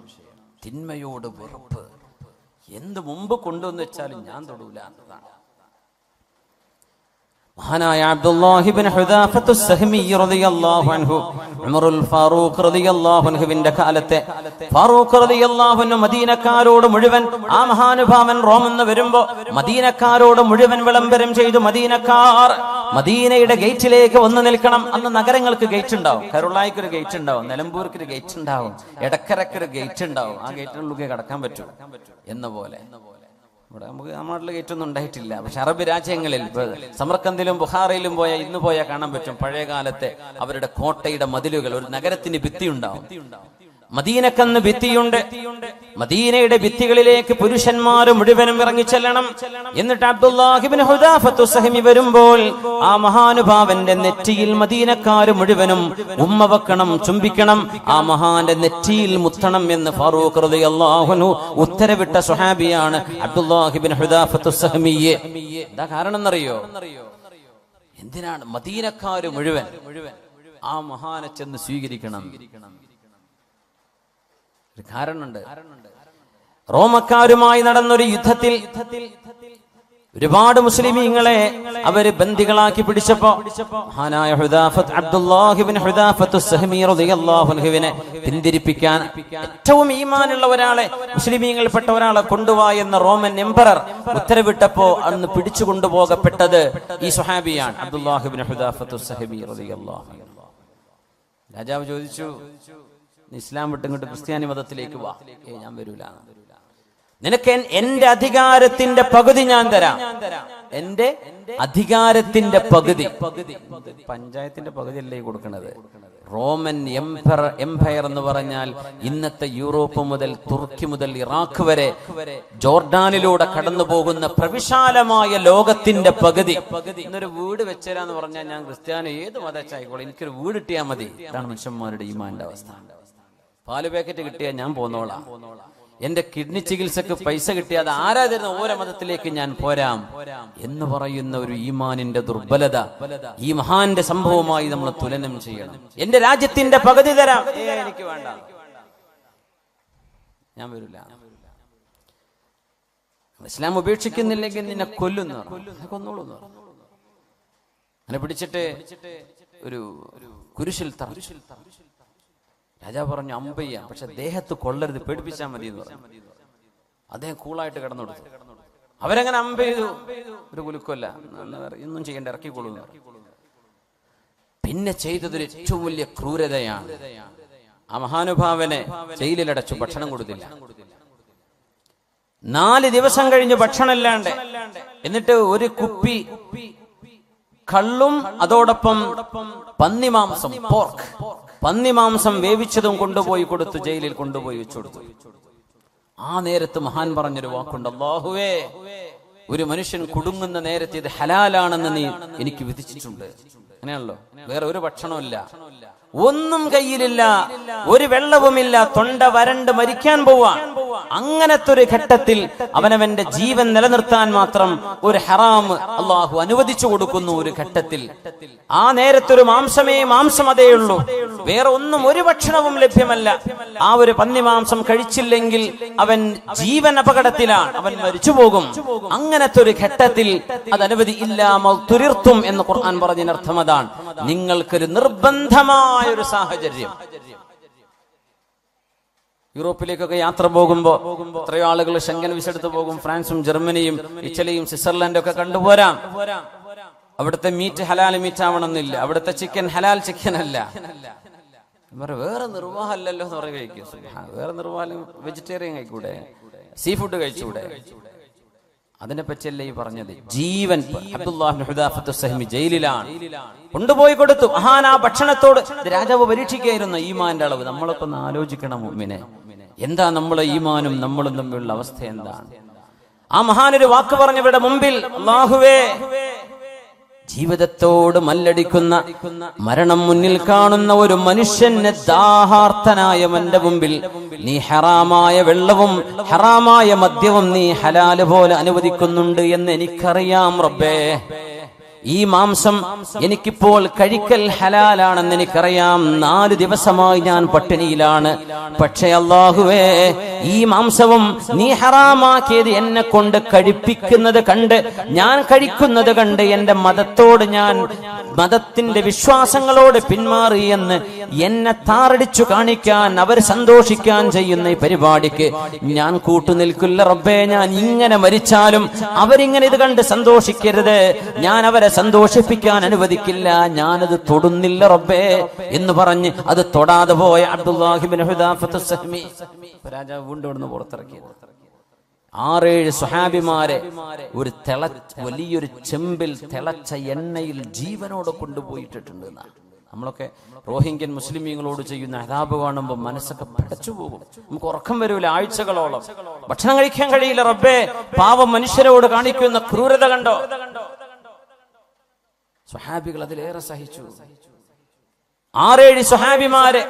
തിന്മയോട് വെറുപ്പ് എന്ത് മുമ്പ് കൊണ്ടുവന്ന് വെച്ചാലും ഞാൻ തൊടൂല എന്നതാണ്. മഹാനായ അബ്ദുല്ലാഹി ഇബ്നു ഹുദാഫത്തു സഹ്മി റളിയല്ലാഹു അൻഹു ഉമറുൽ ഫാറൂഖ് റളിയല്ലാഹു അൻഹുവിന്റെ കാലത്തെ ഫാറൂഖ് റളിയല്ലാഹു അൻഹു മദീനക്കാരോട് മുഴുവൻ, ആ മഹാനുഭാവൻ റോമെന്ന് വരുമ്പോ മദീനക്കാരോട് മുഴുവൻ വിളംബരം ചെയ്തു. മദീനക്കാർ മദീനയുടെ ഗേറ്റിലേക്ക് വന്നു നിൽക്കണം. അന്ന് നഗരങ്ങൾക്ക് ഗേറ്റ് ഉണ്ടാവും. കരുളായിക്ക് ഒരു ഗേറ്റ് ഉണ്ടാവും, നിലമ്പൂർക്ക് ഒരു ഗേറ്റ് ഉണ്ടാവും, എടക്കരക്ക് ഒരു ഗേറ്റ് ഉണ്ടാവും. ആ ഗേറ്റിനുള്ളിൽ കടക്കാൻ പറ്റും എന്ന പോലെ. ഇവിടെ നമുക്ക് നമ്മുടെ ഗേറ്റൊന്നും ഉണ്ടായിട്ടില്ല. പക്ഷെ അറബ് രാജ്യങ്ങളിൽ സമർക്കന്ദിലും ബുഖാറയിലും ഇന്ന് പോയാൽ കാണാൻ പറ്റും പഴയ കാലത്തെ അവരുടെ കോട്ടയുടെ മതിലുകൾ. ഒരു നഗരത്തിന് ഭിത്തി ഉണ്ടാവും. മദീനക്കന്ന് ഭിത്തിയുണ്ട്. മദീനയുടെ ഭിത്തികളിലേക്ക് പുരുഷന്മാർ മുഴുവനും ഇറങ്ങിച്ചെല്ലണം. എന്നിട്ട് അബ്ദുല്ലാഹി ഇബ്നു ഹുദാഫത്തു സഹ്മി വരുമ്പോൾ ആ മഹാനുഭാവന്റെ നെറ്റിയിൽ മദീനക്കാർ മുഴുവനും ഉമ്മ വെക്കണം, ചുംബിക്കണം, ആ മഹാന്റെ നെറ്റിയിൽ മുത്തണം എന്ന് ഫാറൂഖ് റളിയല്ലാഹു അൻഹു ഉത്തരവിട്ട സ്വഹാബിയാണ് അബ്ദുല്ലാഹി ഇബ്നു ഹുദാഫത്തു സഹ്മി. എന്താ കാരണം എന്നറിയോ? എന്തിനാണ് മദീനക്കാർ മുഴുവൻ ആ മഹാനെ ചെന്ന് സ്വീകരിക്കണം? ഒരു കാരണമുണ്ട്. റോമക്കാരുമായി നടന്നൊരു യുദ്ധത്തിൽ ഒരുപാട് മുസ്ലിമീങ്ങളെ അവര് ബന്ദികളാക്കി പിടിച്ചപ്പോ മഹാനായ അബ്ദുല്ലാഹി ഇബ്നു ഹുദാഫത്തു സഹ്മി റളിയല്ലാഹു അൻഹുവിനെ പിന്തിരിപ്പിക്കാൻ ഏറ്റവും ഈമാനുള്ള ഒരാളെ, മുസ്ലിമീങ്ങളിൽപ്പെട്ട ഒരാളെ കൊണ്ടുവാ എന്ന റോമൻ എംപറർ ഉത്തരവിട്ടപ്പോ അന്ന് പിടിച്ചു കൊണ്ടുപോകപ്പെട്ടത് ഈ സ്വഹാബിയാണ്, അബ്ദുല്ലാഹി ഇബ്നു ഹുദാഫത്തു സഹ്മി റളിയല്ലാഹു അൻഹു. രാജാവ് ചോദിച്ചു, ഇസ്ലാം വിട്ടിങ്ങോട്ട് ക്രിസ്ത്യാനി മതത്തിലേക്ക് വാ. ഞാൻ വരൂല. നിനക്ക് എന്റെ അധികാരത്തിന്റെ പകുതി ഞാൻ തരാം. എന്റെ അധികാരത്തിന്റെ പകുതി. പഞ്ചായത്തിന്റെ പകുതി അല്ലേ കൊടുക്കണത്? റോമൻ എംപയർ എന്ന് പറഞ്ഞാൽ ഇന്നത്തെ യൂറോപ്പ് മുതൽ തുർക്കി മുതൽ ഇറാഖ് വരെ ജോർഡാനിലൂടെ കടന്നു പോകുന്ന പ്രവിശാലമായ ലോകത്തിന്റെ പകുതി. ഇന്നൊരു വീട് വെച്ചരാന്ന് പറഞ്ഞാൽ ഞാൻ ക്രിസ്ത്യാനി ഏത് മതച്ചായിക്കോളെ, എനിക്കൊരു വീട് കിട്ടിയാൽ മതി. ഇതാണ് മനുഷ്യന്മാരുടെ ഈമാന്റെ അവസ്ഥ. പാല് പാക്കറ്റ് കിട്ടിയാൽ ഞാൻ പോന്നോളാം. എന്റെ കിഡ്നി ചികിത്സക്ക് പൈസ കിട്ടിയാൽ ആരാ തരുന്ന ഓരോ മതത്തിലേക്ക് ഞാൻ പോരാം എന്ന് പറയുന്ന ഒരു ഈമാനിന്റെ ദുർബലത ഈ മഹാന്റെ സംഭവമായി നമ്മൾ തുലനം ചെയ്യണം. എന്റെ രാജ്യത്തിന്റെ പകുതി തരാം, എനിക്ക് വേണ്ട, ഞാൻ വരില്ല. ഇസ്ലാം ഉപേക്ഷിക്കുന്നില്ലെങ്കിൽ നിന്നെ കൊല്ലുന്നു, കൊന്നോളൂ. എന്നെ പിടിച്ചിട്ട് ഒരു കുരിശിൽ തറച്ചു. രാജാവ് പറഞ്ഞു അമ്പയ്യ, പക്ഷെ ദേഹത്ത് കൊള്ളരുത്, പേടിപ്പിച്ചാൽ മതി എന്ന് പറഞ്ഞു. അദ്ദേഹം കൂളായിട്ട് കിടന്നുകൊടുത്തു. അവരങ്ങനെ അമ്പ ചെയ്തു. ഒരു കുലുക്കല്ല, ഒന്നും ചെയ്യേണ്ട, ഇറക്കിക്കൊള്ളുന്നു. പിന്നെ ചെയ്തതൊരു ഏറ്റവും വലിയ ക്രൂരതയാണ്. ആ മഹാനുഭാവനെ ജയിലിലടച്ചു, ഭക്ഷണം കൊടുത്തില്ല. 4 ദിവസം കഴിഞ്ഞ് ഭക്ഷണമില്ലാണ്ട്. എന്നിട്ട് ഒരു കുപ്പി കള്ളും അതോടൊപ്പം പന്നിമാംസം, പോർക്ക്, പന്നിമാംസം വേവിച്ചതും കൊണ്ടുപോയി കൊടുത്തു, ജയിലിൽ കൊണ്ടുപോയി വെച്ചു കൊടുത്തു. ആ നേരത്ത് മഹാൻ പറഞ്ഞൊരു വാക്കുണ്ട്, അല്ലാഹുവേ ഒരു മനുഷ്യൻ കുടുങ്ങുന്ന നേരത്തെ ഇത് ഹലാലാണെന്ന് നീ എനിക്ക് വിധിച്ചിട്ടുണ്ട്. അങ്ങനെയാണല്ലോ. വേറെ ഒരു ഭക്ഷണമില്ല, ഒന്നും കയ്യിലില്ല, ഒരു വെള്ളവുമില്ല, തൊണ്ട വരണ്ട് മരിക്കാൻ പോവാൻ. അങ്ങനത്തെ ഒരു ഘട്ടത്തിൽ അവനവന്റെ ജീവൻ നിലനിർത്താൻ മാത്രം ഒരു ഹറാം അള്ളാഹു അനുവദിച്ചു കൊടുക്കുന്നു. ഒരു ഘട്ടത്തിൽ ആ നേരത്തൊരു മാംസം അതേ ഉള്ളൂ, വേറെ ഒന്നും ഒരു ഭക്ഷണവും ലഭ്യമല്ല. ആ ഒരു പന്നിമാംസം കഴിച്ചില്ലെങ്കിൽ അവൻ ജീവൻ അപകടത്തിലാണ്, അവൻ മരിച്ചു പോകും. അങ്ങനത്തെ ഒരു ഘട്ടത്തിൽ അത് അനുവദി ഇല്ലാമൽ തുരിർത്തും എന്ന് ഖുർആൻ പറഞ്ഞതിനർത്ഥം അതാണ്. നിങ്ങൾക്കൊരു നിർബന്ധമായ ഒരു സാഹചര്യം. യൂറോപ്പിലേക്കൊക്കെ യാത്ര പോകുമ്പോ എത്രയോ ആളുകൾ ഷെങ്കൻ വിസ എടുത്ത് പോകും. ഫ്രാൻസും ജർമ്മനിയും ഇറ്റലിയും സ്വിറ്റ്സർലൻഡും ഒക്കെ കണ്ടുപോരാം. അവിടുത്തെ മീറ്റ് ഹലാൽ മീറ്റ് ആവണമെന്നില്ല, അവിടുത്തെ ചിക്കൻ ഹലാൽ ചിക്കൻ അല്ല. വേറെ നിർവാഹമല്ലല്ലോ എന്ന് പറയുക കഴിക്കും. വേറെ നിർവാഹം വെജിറ്റേറിയൻ കഴിക്കൂടെ, സീ ഫുഡ് കഴിച്ചൂടെ? അതിനെ പറ്റിയല്ല ഈ പറഞ്ഞത്. ജീവൻ അബ്ദുല്ലാഹ് ഹുദാഫത്ത് സഹ്മി ജയിലിലാണ്, കൊണ്ടുപോയി കൊടുത്തു. മഹാൻ ആ ഭക്ഷണത്തോട് രാജാവ് പരീക്ഷിക്കുകയായിരുന്നു ഈമാന്റെ അളവ്. നമ്മളൊക്കെ ഒന്ന് ആലോചിക്കണം മുഅ്മിനെ, എന്താ നമ്മളെ ഈമാനും നമ്മളും തമ്മിലുള്ള അവസ്ഥ എന്താണ്? ആ മഹാനൊരു വാക്ക് പറഞ്ഞവരുടെ മുമ്പിൽ, അല്ലാഹുവേ, ജീവിതത്തോട് മല്ലടിക്കുന്ന, മരണം മുന്നിൽ കാണുന്ന ഒരു മനുഷ്യന് ദാഹാർത്തനായ എന്റെ മുമ്പിൽ നീ ഹറാമായ വെള്ളവും ഹറാമായ മദ്യവും നീ ഹലാല് പോലെ അനുവദിക്കുന്നുണ്ട് എന്ന് എനിക്കറിയാം റബ്ബേ. ഈ മാംസം എനിക്കിപ്പോൾ കഴിക്കൽ ഹലാലാണെന്ന് എനിക്കറിയാം. 4 ദിവസമായി ഞാൻ പട്ടിണിയിലാണ്. പക്ഷേ അല്ലാഹുവേ, ഈ മാംസവും നീ ഹറാമാക്കിയത് എന്നെ കൊണ്ട് കഴിപ്പിക്കുന്നത് കണ്ട്, ഞാൻ കഴിക്കുന്നത് കണ്ട് എന്റെ മതത്തോട്, ഞാൻ മതത്തിന്റെ വിശ്വാസങ്ങളോട് പിന്മാറി എന്ന് എന്നെ താറടിച്ചു കാണിക്കാൻ, അവർ സന്തോഷിക്കാൻ ചെയ്യുന്ന ഈ പരിപാടിക്ക് ഞാൻ കൂട്ടുനിൽക്കില്ല റബ്ബേ. ഞാൻ ഇങ്ങനെ മരിച്ചാലും അവരിങ്ങനെ ഇത് കണ്ട് സന്തോഷിക്കരുത്, ഞാൻ അവരെ സന്തോഷിപ്പിക്കാൻ അനുവദിക്കില്ല, ഞാനത് തൊടുന്നില്ല റബ്ബേ എന്ന് പറഞ്ഞ് അത് തൊടാതെ പോയ അബ്ദുല്ലാഹി ഇബ്നു ഹുദാഫത്ത് സഹ്മി രാജാവ് വീണ്ടും ഇവിടുന്ന് പുറത്തിറക്കിയത്. 6-7 സ്വഹാബിമാരെ ഒരു വലിയൊരു ചെമ്പിൽ തിളച്ച എണ്ണയിൽ ജീവനോടെ കൊണ്ടുപോയിട്ടിട്ടുണ്ട്. നമ്മളൊക്കെ റോഹിംഗ്യൻ മുസ്ലിമീങ്ങളോട് ചെയ്യുന്ന അദാബ് കാണുമ്പോൾ മനസ്സൊക്കെ പടച്ചു പോകും. നമുക്ക് ഉറക്കം വരൂല, ആഴ്ചകളോളം ഭക്ഷണം കഴിക്കാൻ കഴിയില്ല റബ്ബേ. പാവം മനുഷ്യരോട് കാണിക്കുന്ന ക്രൂരത കണ്ടോ? സ്വഹാബികൾ അതിലേറെ സഹിച്ചു. 6-7 സ്വഹാബിമാരെ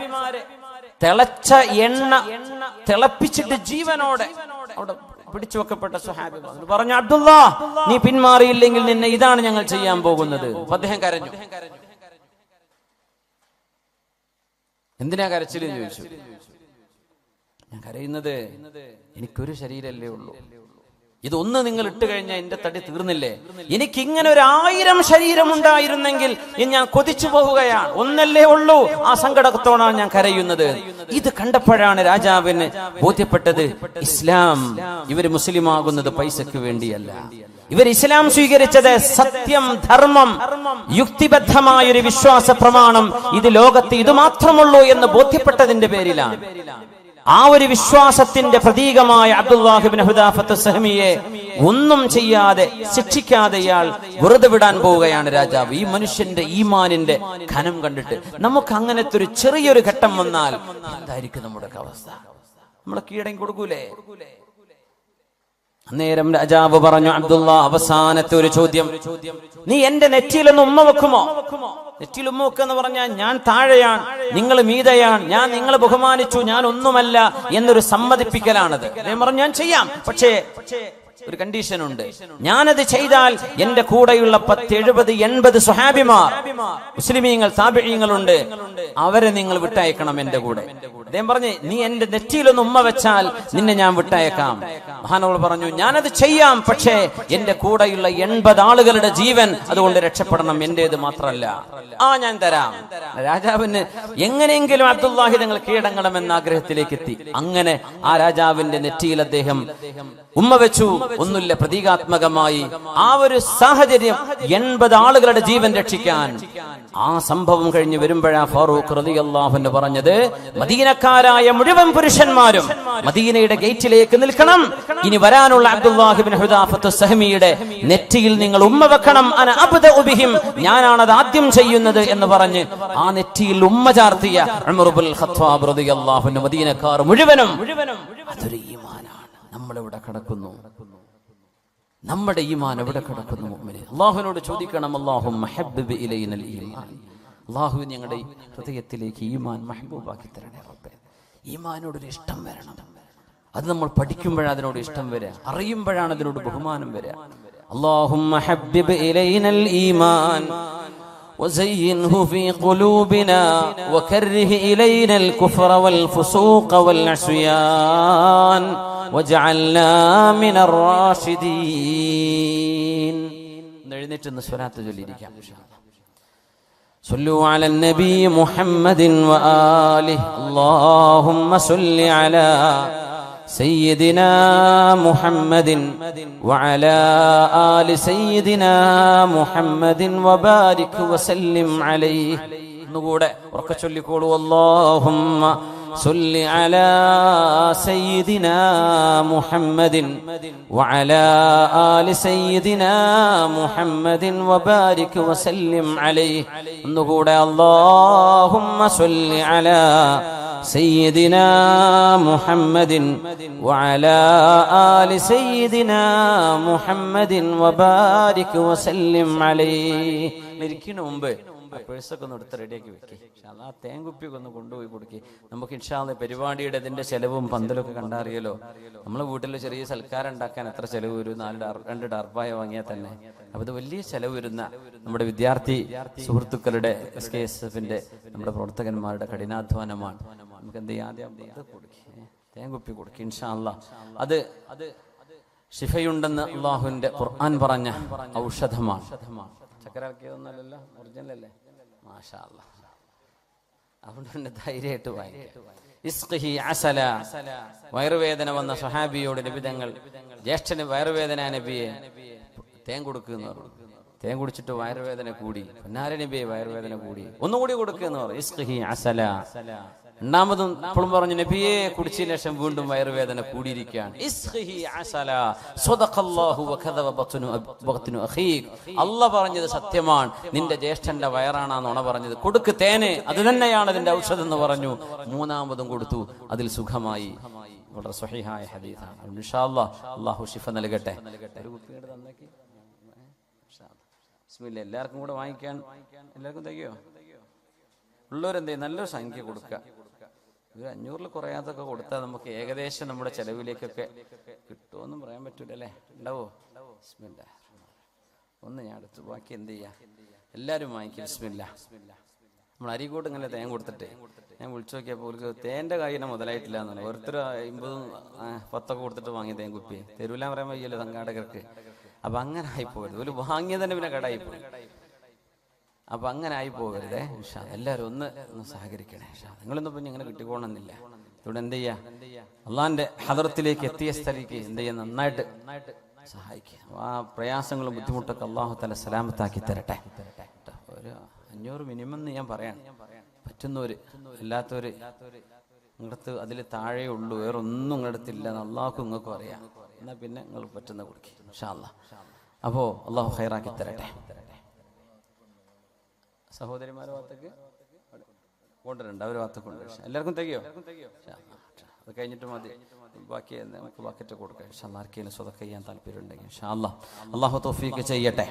തിളച്ച എണ്ണ തിളപ്പിച്ചിട്ട് ജീവനോടെ അവിടെ പിടിച്ചു വെക്കപ്പെട്ട സ്വഹാബി പറഞ്ഞു, അബ്ദുല്ലാ, നീ പിന്മാറിയില്ലെങ്കിൽ നിന്നെ ഇതാണ് ഞങ്ങൾ ചെയ്യാൻ പോകുന്നത്. അദ്ദേഹം കരഞ്ഞു. എന്തിനാ കരച്ചിലെന്ന് ചോദിച്ചു. ഞാൻ കരയുന്നത് എനിക്കൊരു ശരീരമല്ലേ ഉള്ളൂ, ഇതൊന്ന് നിങ്ങൾ ഇട്ട് കഴിഞ്ഞാൽ എന്റെ തടി തീർന്നില്ലേ? എനിക്ക് ഇങ്ങനെ 1000 ശരീരം ഉണ്ടായിരുന്നെങ്കിൽ ഞാൻ കൊതിച്ചു പോവുകയാണ്. ഒന്നല്ലേ ഉള്ളൂ, ആ സങ്കടത്തോടാണ് ഞാൻ കരയുന്നത്. ഇത് കണ്ടപ്പോഴാണ് രാജാവിന് ബോധ്യപ്പെട്ടത്, ഇസ്ലാം, ഇവര് മുസ്ലിം ആകുന്നത് പൈസക്ക് വേണ്ടിയല്ല. ഇവർ ഇസ്ലാം സ്വീകരിച്ചത് സത്യം, ധർമ്മം, യുക്തിബദ്ധമായൊരു വിശ്വാസ പ്രമാണം, ഇത് ലോകത്ത് ഇത് മാത്രമുള്ളൂ എന്ന് ബോധ്യപ്പെട്ടതിന്റെ പേരിലാണ്. ആ ഒരു വിശ്വാസത്തിന്റെ പ്രതീകമായ അബ്ദുല്ലാഹി ഇബ്നു ഹുദാഫത്ത് സഹ്മിയെ ഒന്നും ചെയ്യാതെ ശിക്ഷിക്കാതെ ഇയാൾ വെറുതെ വിടാൻ പോവുകയാണ് രാജാവ്. ഈ മനുഷ്യന്റെ ഈമാനിന്റെ ഘനം കണ്ടിട്ട് നമുക്ക് അങ്ങനത്തെ ഒരു ചെറിയൊരു ഘട്ടം വന്നാൽ എന്തായിരിക്കും നമ്മുടെ അവസ്ഥ? നമ്മളെ കീഴടങ്ങി കൊടുക്കൂലേ? അന്നേരം രാജാവ് പറഞ്ഞു, അബ്ദുല്ലാ, അവസാനത്തെ ഒരു ചോദ്യം, നീ എന്റെ നെറ്റിയിലൊന്ന് ഉമ്മ വെക്കുമോ? നെറ്റിയിൽ ഉമ്മ വെക്കെന്ന് പറഞ്ഞാൽ ഞാൻ താഴെയാണ്, നിങ്ങൾ മീതയാണ്, ഞാൻ നിങ്ങളെ ബഹുമാനിച്ചു, ഞാൻ ഒന്നുമല്ല എന്നൊരു സമ്മതിപ്പിക്കലാണത്. ഞാൻ പറഞ്ഞു, ഞാൻ ചെയ്യാം, പക്ഷേ ഒരു കണ്ടീഷൻ ഉണ്ട്. ഞാനത് ചെയ്താൽ എന്റെ കൂടെയുള്ള 10, 70, 80 സ്വഹാബിമാർ, മുസ്ലിമീങ്ങൾ, താബിഈങ്ങളുണ്ട്, അവരെ നിങ്ങൾ വിട്ടയക്കണം എന്റെ കൂടെ. അദ്ദേഹം പറഞ്ഞു, നീ എന്റെ നെറ്റിയിലൊന്ന് ഉമ്മ വെച്ചാൽ നിന്നെ ഞാൻ വിട്ടയക്കാം. മഹാനവർ പറഞ്ഞു, ഞാനത് ചെയ്യാം, പക്ഷേ എന്റെ കൂടെയുള്ള 80 ആളുകളുടെ ജീവൻ അതുകൊണ്ട് രക്ഷപ്പെടണം, എന്റേത് മാത്രമല്ല. ഞാൻ തരാം. രാജാവിന് എങ്ങനെയെങ്കിലും അബ്ദുല്ലാഹി തങ്ങൾ കീഴടങ്ങണമെന്ന ആഗ്രഹത്തിലേക്ക് എത്തി. അങ്ങനെ ആ രാജാവിന്റെ നെറ്റിയിൽ അദ്ദേഹം ഉമ്മ വെച്ചു. ഒന്നുമില്ല, പ്രതീകാത്മകമായി ആ ഒരു സാഹചര്യം 80 ആളുകളുടെ ജീവൻ രക്ഷിക്കാൻ. ആ സംഭവം കഴിഞ്ഞ് വരുമ്പോഴാ ഫാറൂഖ് റളിയല്ലാഹു അൻഹു പറഞ്ഞത്, മദീനക്കാരായ മുഴുവൻ പുരുഷന്മാരും മദീനയുടെ ഗേറ്റിലേക്ക് നിൽക്കണം. ഇനി വരാനുള്ള അബ്ദുല്ലാഹി ഇബ്നു ഹുദാഫത്ത് സഹ്മിയുടെ നെറ്റിയിൽ നിങ്ങൾ ഉമ്മ വെക്കണം. അന അബ്ദഉ ബിഹിം, ഞാനാണത് ആദ്യം ചെയ്യുന്നത് എന്ന് പറഞ്ഞ് ആ നെറ്റിയിൽ ഉമ്മ ചാർത്തിയ ഉമർ ഇബ്നുൽ ഖത്താബ് റളിയല്ലാഹു അൻഹു മദീനക്കാർ മുഴുവനും. അതൊരു ഈമാനാണ്. നമ്മളിവിടെ കിടക്കുന്നു. നമ്മുടെ ഈമാൻ എവിടെ കിടക്കുന്നു മുഅ്മിനേ? അല്ലാഹുവിനോട് ചോദിക്കണം, അല്ലാഹുമ്മ ഹബ്ബിബ് ഇലൈനൽ ഈമാൻ, അല്ലാഹുവേ ഞങ്ങളുടെ ഹൃദയത്തിലേക്ക് ഈമാൻ മഹ്ബൂബാക്കി തരണേ റബ്ബേ. ഈമാനോടൊരു ഇഷ്ടം വരണം. അത് നമ്മൾ പഠിക്കുമ്പോഴാണ് അതിനോട് ഇഷ്ടം വരിക, അറിയുമ്പോഴാണ് അതിനോട് ബഹുമാനം വരിക. അല്ലാഹുമ്മ ഹബ്ബിബ് ഇലൈനൽ ഈമാൻ وزينه في قلوبنا وكره إلينا الكفر والفسوق والعصيان وجعلنا من الراشدين. എഴുന്നേറ്റ് സ്വലാത്ത് ചൊല്ലിയിരിക്കാം. صلوا على النبي محمد وآله اللهم صل على سيدنا محمد وعلى آل سيدنا محمد وبارك وسلم عليه. نقول وركشل يقول اللهم صل على سيدنا محمد وعلى آل سيدنا محمد وبارك وسلم عليه. نقول اللهم صل على سيدنا محمد وعلى آل سيدنا محمد وبارك وسلم عليه. ഇരിക്കുന്ന മുമ്പ് പേഴ്സൊക്കെ ഒന്ന് എടുത്ത് റെഡിയാക്കി വെക്കി. ആ തേങ്കുപ്പിയൊക്കെ ഒന്ന് കൊണ്ടുപോയി കൊടുക്കി. നമുക്ക് ഇൻഷാ അല്ലാഹ് പരിപാടിയുടെ ഇതിന്റെ ചെലവും പന്തലൊക്കെ കണ്ടറിയല്ലോ. നമ്മളെ വീട്ടിൽ ചെറിയ സൽക്കാരം ഉണ്ടാക്കാൻ എത്ര ചെലവ് വരും? 2 ഡർപ്പായ വാങ്ങിയാൽ തന്നെ. അപ്പൊ ഇത് വലിയ ചെലവ് വരുന്ന നമ്മുടെ വിദ്യാർത്ഥി സുഹൃത്തുക്കളുടെ SKSF-ന്റെ നമ്മുടെ പ്രവർത്തകന്മാരുടെ കഠിനാധ്വാനമാണ്. നമുക്ക് എന്ത് ചെയ്യാം? ആദ്യം തേങ്കുപ്പി കൊടുക്കി ഇൻഷാ അല്ലാഹ്. അത് ശിഫയുണ്ടെന്ന് അള്ളാഹുവിന്റെ ഖുർആൻ പറഞ്ഞ ഔഷധമാണ്. ചക്കരക്കിയതൊന്നല്ലല്ലോ, ഒറിജിനൽ അല്ലേ? മാഷാ അല്ലാഹ്. അതുകൊണ്ട് തന്നെ ധൈര്യമായിട്ട് വാങ്ങിക്കാം. ഇസ്ഖിഹി അസല. വയറുവേദന വന്ന സ്വഹാബിയോട് നബി തങ്ങൾ, ജ്യേഷ്ഠന് വയറുവേദന നബിയെ തേൻ കൊടുക്കുന്നു പറഞ്ഞു. തേൻ കുടിച്ചിട്ട് വയറുവേദന കൂടി. പൊന്നാര നബിയെ വയറുവേദന കൂടി, ഒന്നുകൂടി കൊടുക്കുന്നു പറഞ്ഞു. ഇസ്ഖിഹി അസല. രണ്ടാമതും അപ്പോഴും പറഞ്ഞു നബിയെ കുടിച്ചതിന് ശേഷം വീണ്ടും വയറുവേദന കൂടിയിരിക്കുകയാണ്. അല്ലാഹ് പറഞ്ഞത് സത്യമാണ്, നിന്റെ ജ്യേഷ്ഠന്റെ വയറാണ് നുണ പറഞ്ഞത്. കൊടുക്ക് തേന്, അത് തന്നെയാണ് അതിന്റെ ഔഷധം എന്ന് പറഞ്ഞു. മൂന്നാമതും കൊടുത്തു, അതിൽ സുഖമായി. വളരെ സ്വഹീഹായ ഹദീസാണ്. ഇൻഷാ അല്ലാഹ് അല്ലാഹു ശിഫ നൽകട്ടെ. ഒരു കുപ്പിയുടെ തന്നേക്ക്. ബിസ്മില്ലാ. എല്ലാവർക്കും കൂടെ വാങ്ങിക്കാൻ എല്ലാവർക്കും തയ്യോ? ഉള്ളവരെന്തേ നല്ലൊരു സംഖ്യ കൊടുക്കുക. ഒരു 500 കുറയാതൊക്കെ കൊടുത്താൽ നമുക്ക് ഏകദേശം നമ്മുടെ ചെലവിലേക്കൊക്കെ കിട്ടുമെന്നും പറയാൻ പറ്റൂലല്ലേ? ഉണ്ടാവോ? ബിസ്മില്ലാ. ഒന്ന് ഞാൻ എടുത്തു, ബാക്കി എന്ത് ചെയ്യാം? എല്ലാവരും വാങ്ങിക്കും. ബിസ്മില്ലാ. നമ്മൾ അരീക്കോട്ട് ഇങ്ങനെ തേൻ കൊടുത്തിട്ട് ഞാൻ വിളിച്ചു നോക്കിയപ്പോൾ ഒരു തേൻ്റെ കാര്യം മുതലായിട്ടില്ല എന്ന് പറഞ്ഞു. ഓരോരുത്തർ 50, 10 കൊടുത്തിട്ട് വാങ്ങിയ തേൻ കുപ്പി തരൂലാൻ പറയാൻ വയ്യല്ലോ സംഘാടകർക്ക്. അപ്പം അങ്ങനെ ആയിപ്പോയത്. ഒരു വാങ്ങിയത് തന്നെ പിന്നെ കടായിപ്പോയി. അപ്പൊ അങ്ങനെ ആയി പോകരുതേ. എല്ലാവരും ഒന്ന് സഹകരിക്കണേ. നിങ്ങളൊന്നും പിന്നെ ഇങ്ങനെ കിട്ടിക്കോണമെന്നില്ല. ഇവിടെ എന്ത് ചെയ്യാ? അള്ളാന്റെ ഹദറത്തിലേക്ക് എത്തിയ സ്ഥലിക്ക് എന്ത് ചെയ്യാ? നന്നായിട്ട് സഹായിക്കുക. ആ പ്രയാസങ്ങളും ബുദ്ധിമുട്ടൊക്കെ അള്ളാഹു തആല സലാമത്താക്കി തരട്ടെ. ഒരു 500 മിനിമം എന്ന് ഞാൻ പറയാം. പറ്റുന്നവര്, അല്ലാത്തവര് നിങ്ങളടുത്ത് അതിൽ താഴെ ഉള്ളൂ, വേറെ ഒന്നും നിങ്ങളടുത്തില്ല എന്ന് അള്ളാഹുക്കും നിങ്ങൾക്കും അറിയാം. എന്നാൽ പിന്നെ നിങ്ങൾ പറ്റുന്ന കൊടുക്കുക ഇൻഷാ അല്ലാഹ്. അപ്പോ അള്ളാഹു ഖൈറാക്കി തരട്ടെ. സഹോദരിമാരെ ഭാഗത്തേക്ക് കൊണ്ടുവരണ്ട, അവർ ഭാഗത്തേക്ക് കൊണ്ടുവരും. എല്ലാവർക്കും തികയോ? അത് കഴിഞ്ഞിട്ട് മതി, ബാക്കി നമുക്ക് ബക്കറ്റ് കൊടുക്കാം. ആർക്കെങ്കിലും സ്വതക്ക ചെയ്യാൻ താല്പര്യം ഉണ്ടെങ്കിൽ ഇൻഷാ അല്ലാഹ് അള്ളാഹു തൗഫീഖ് ചെയ്യട്ടെ.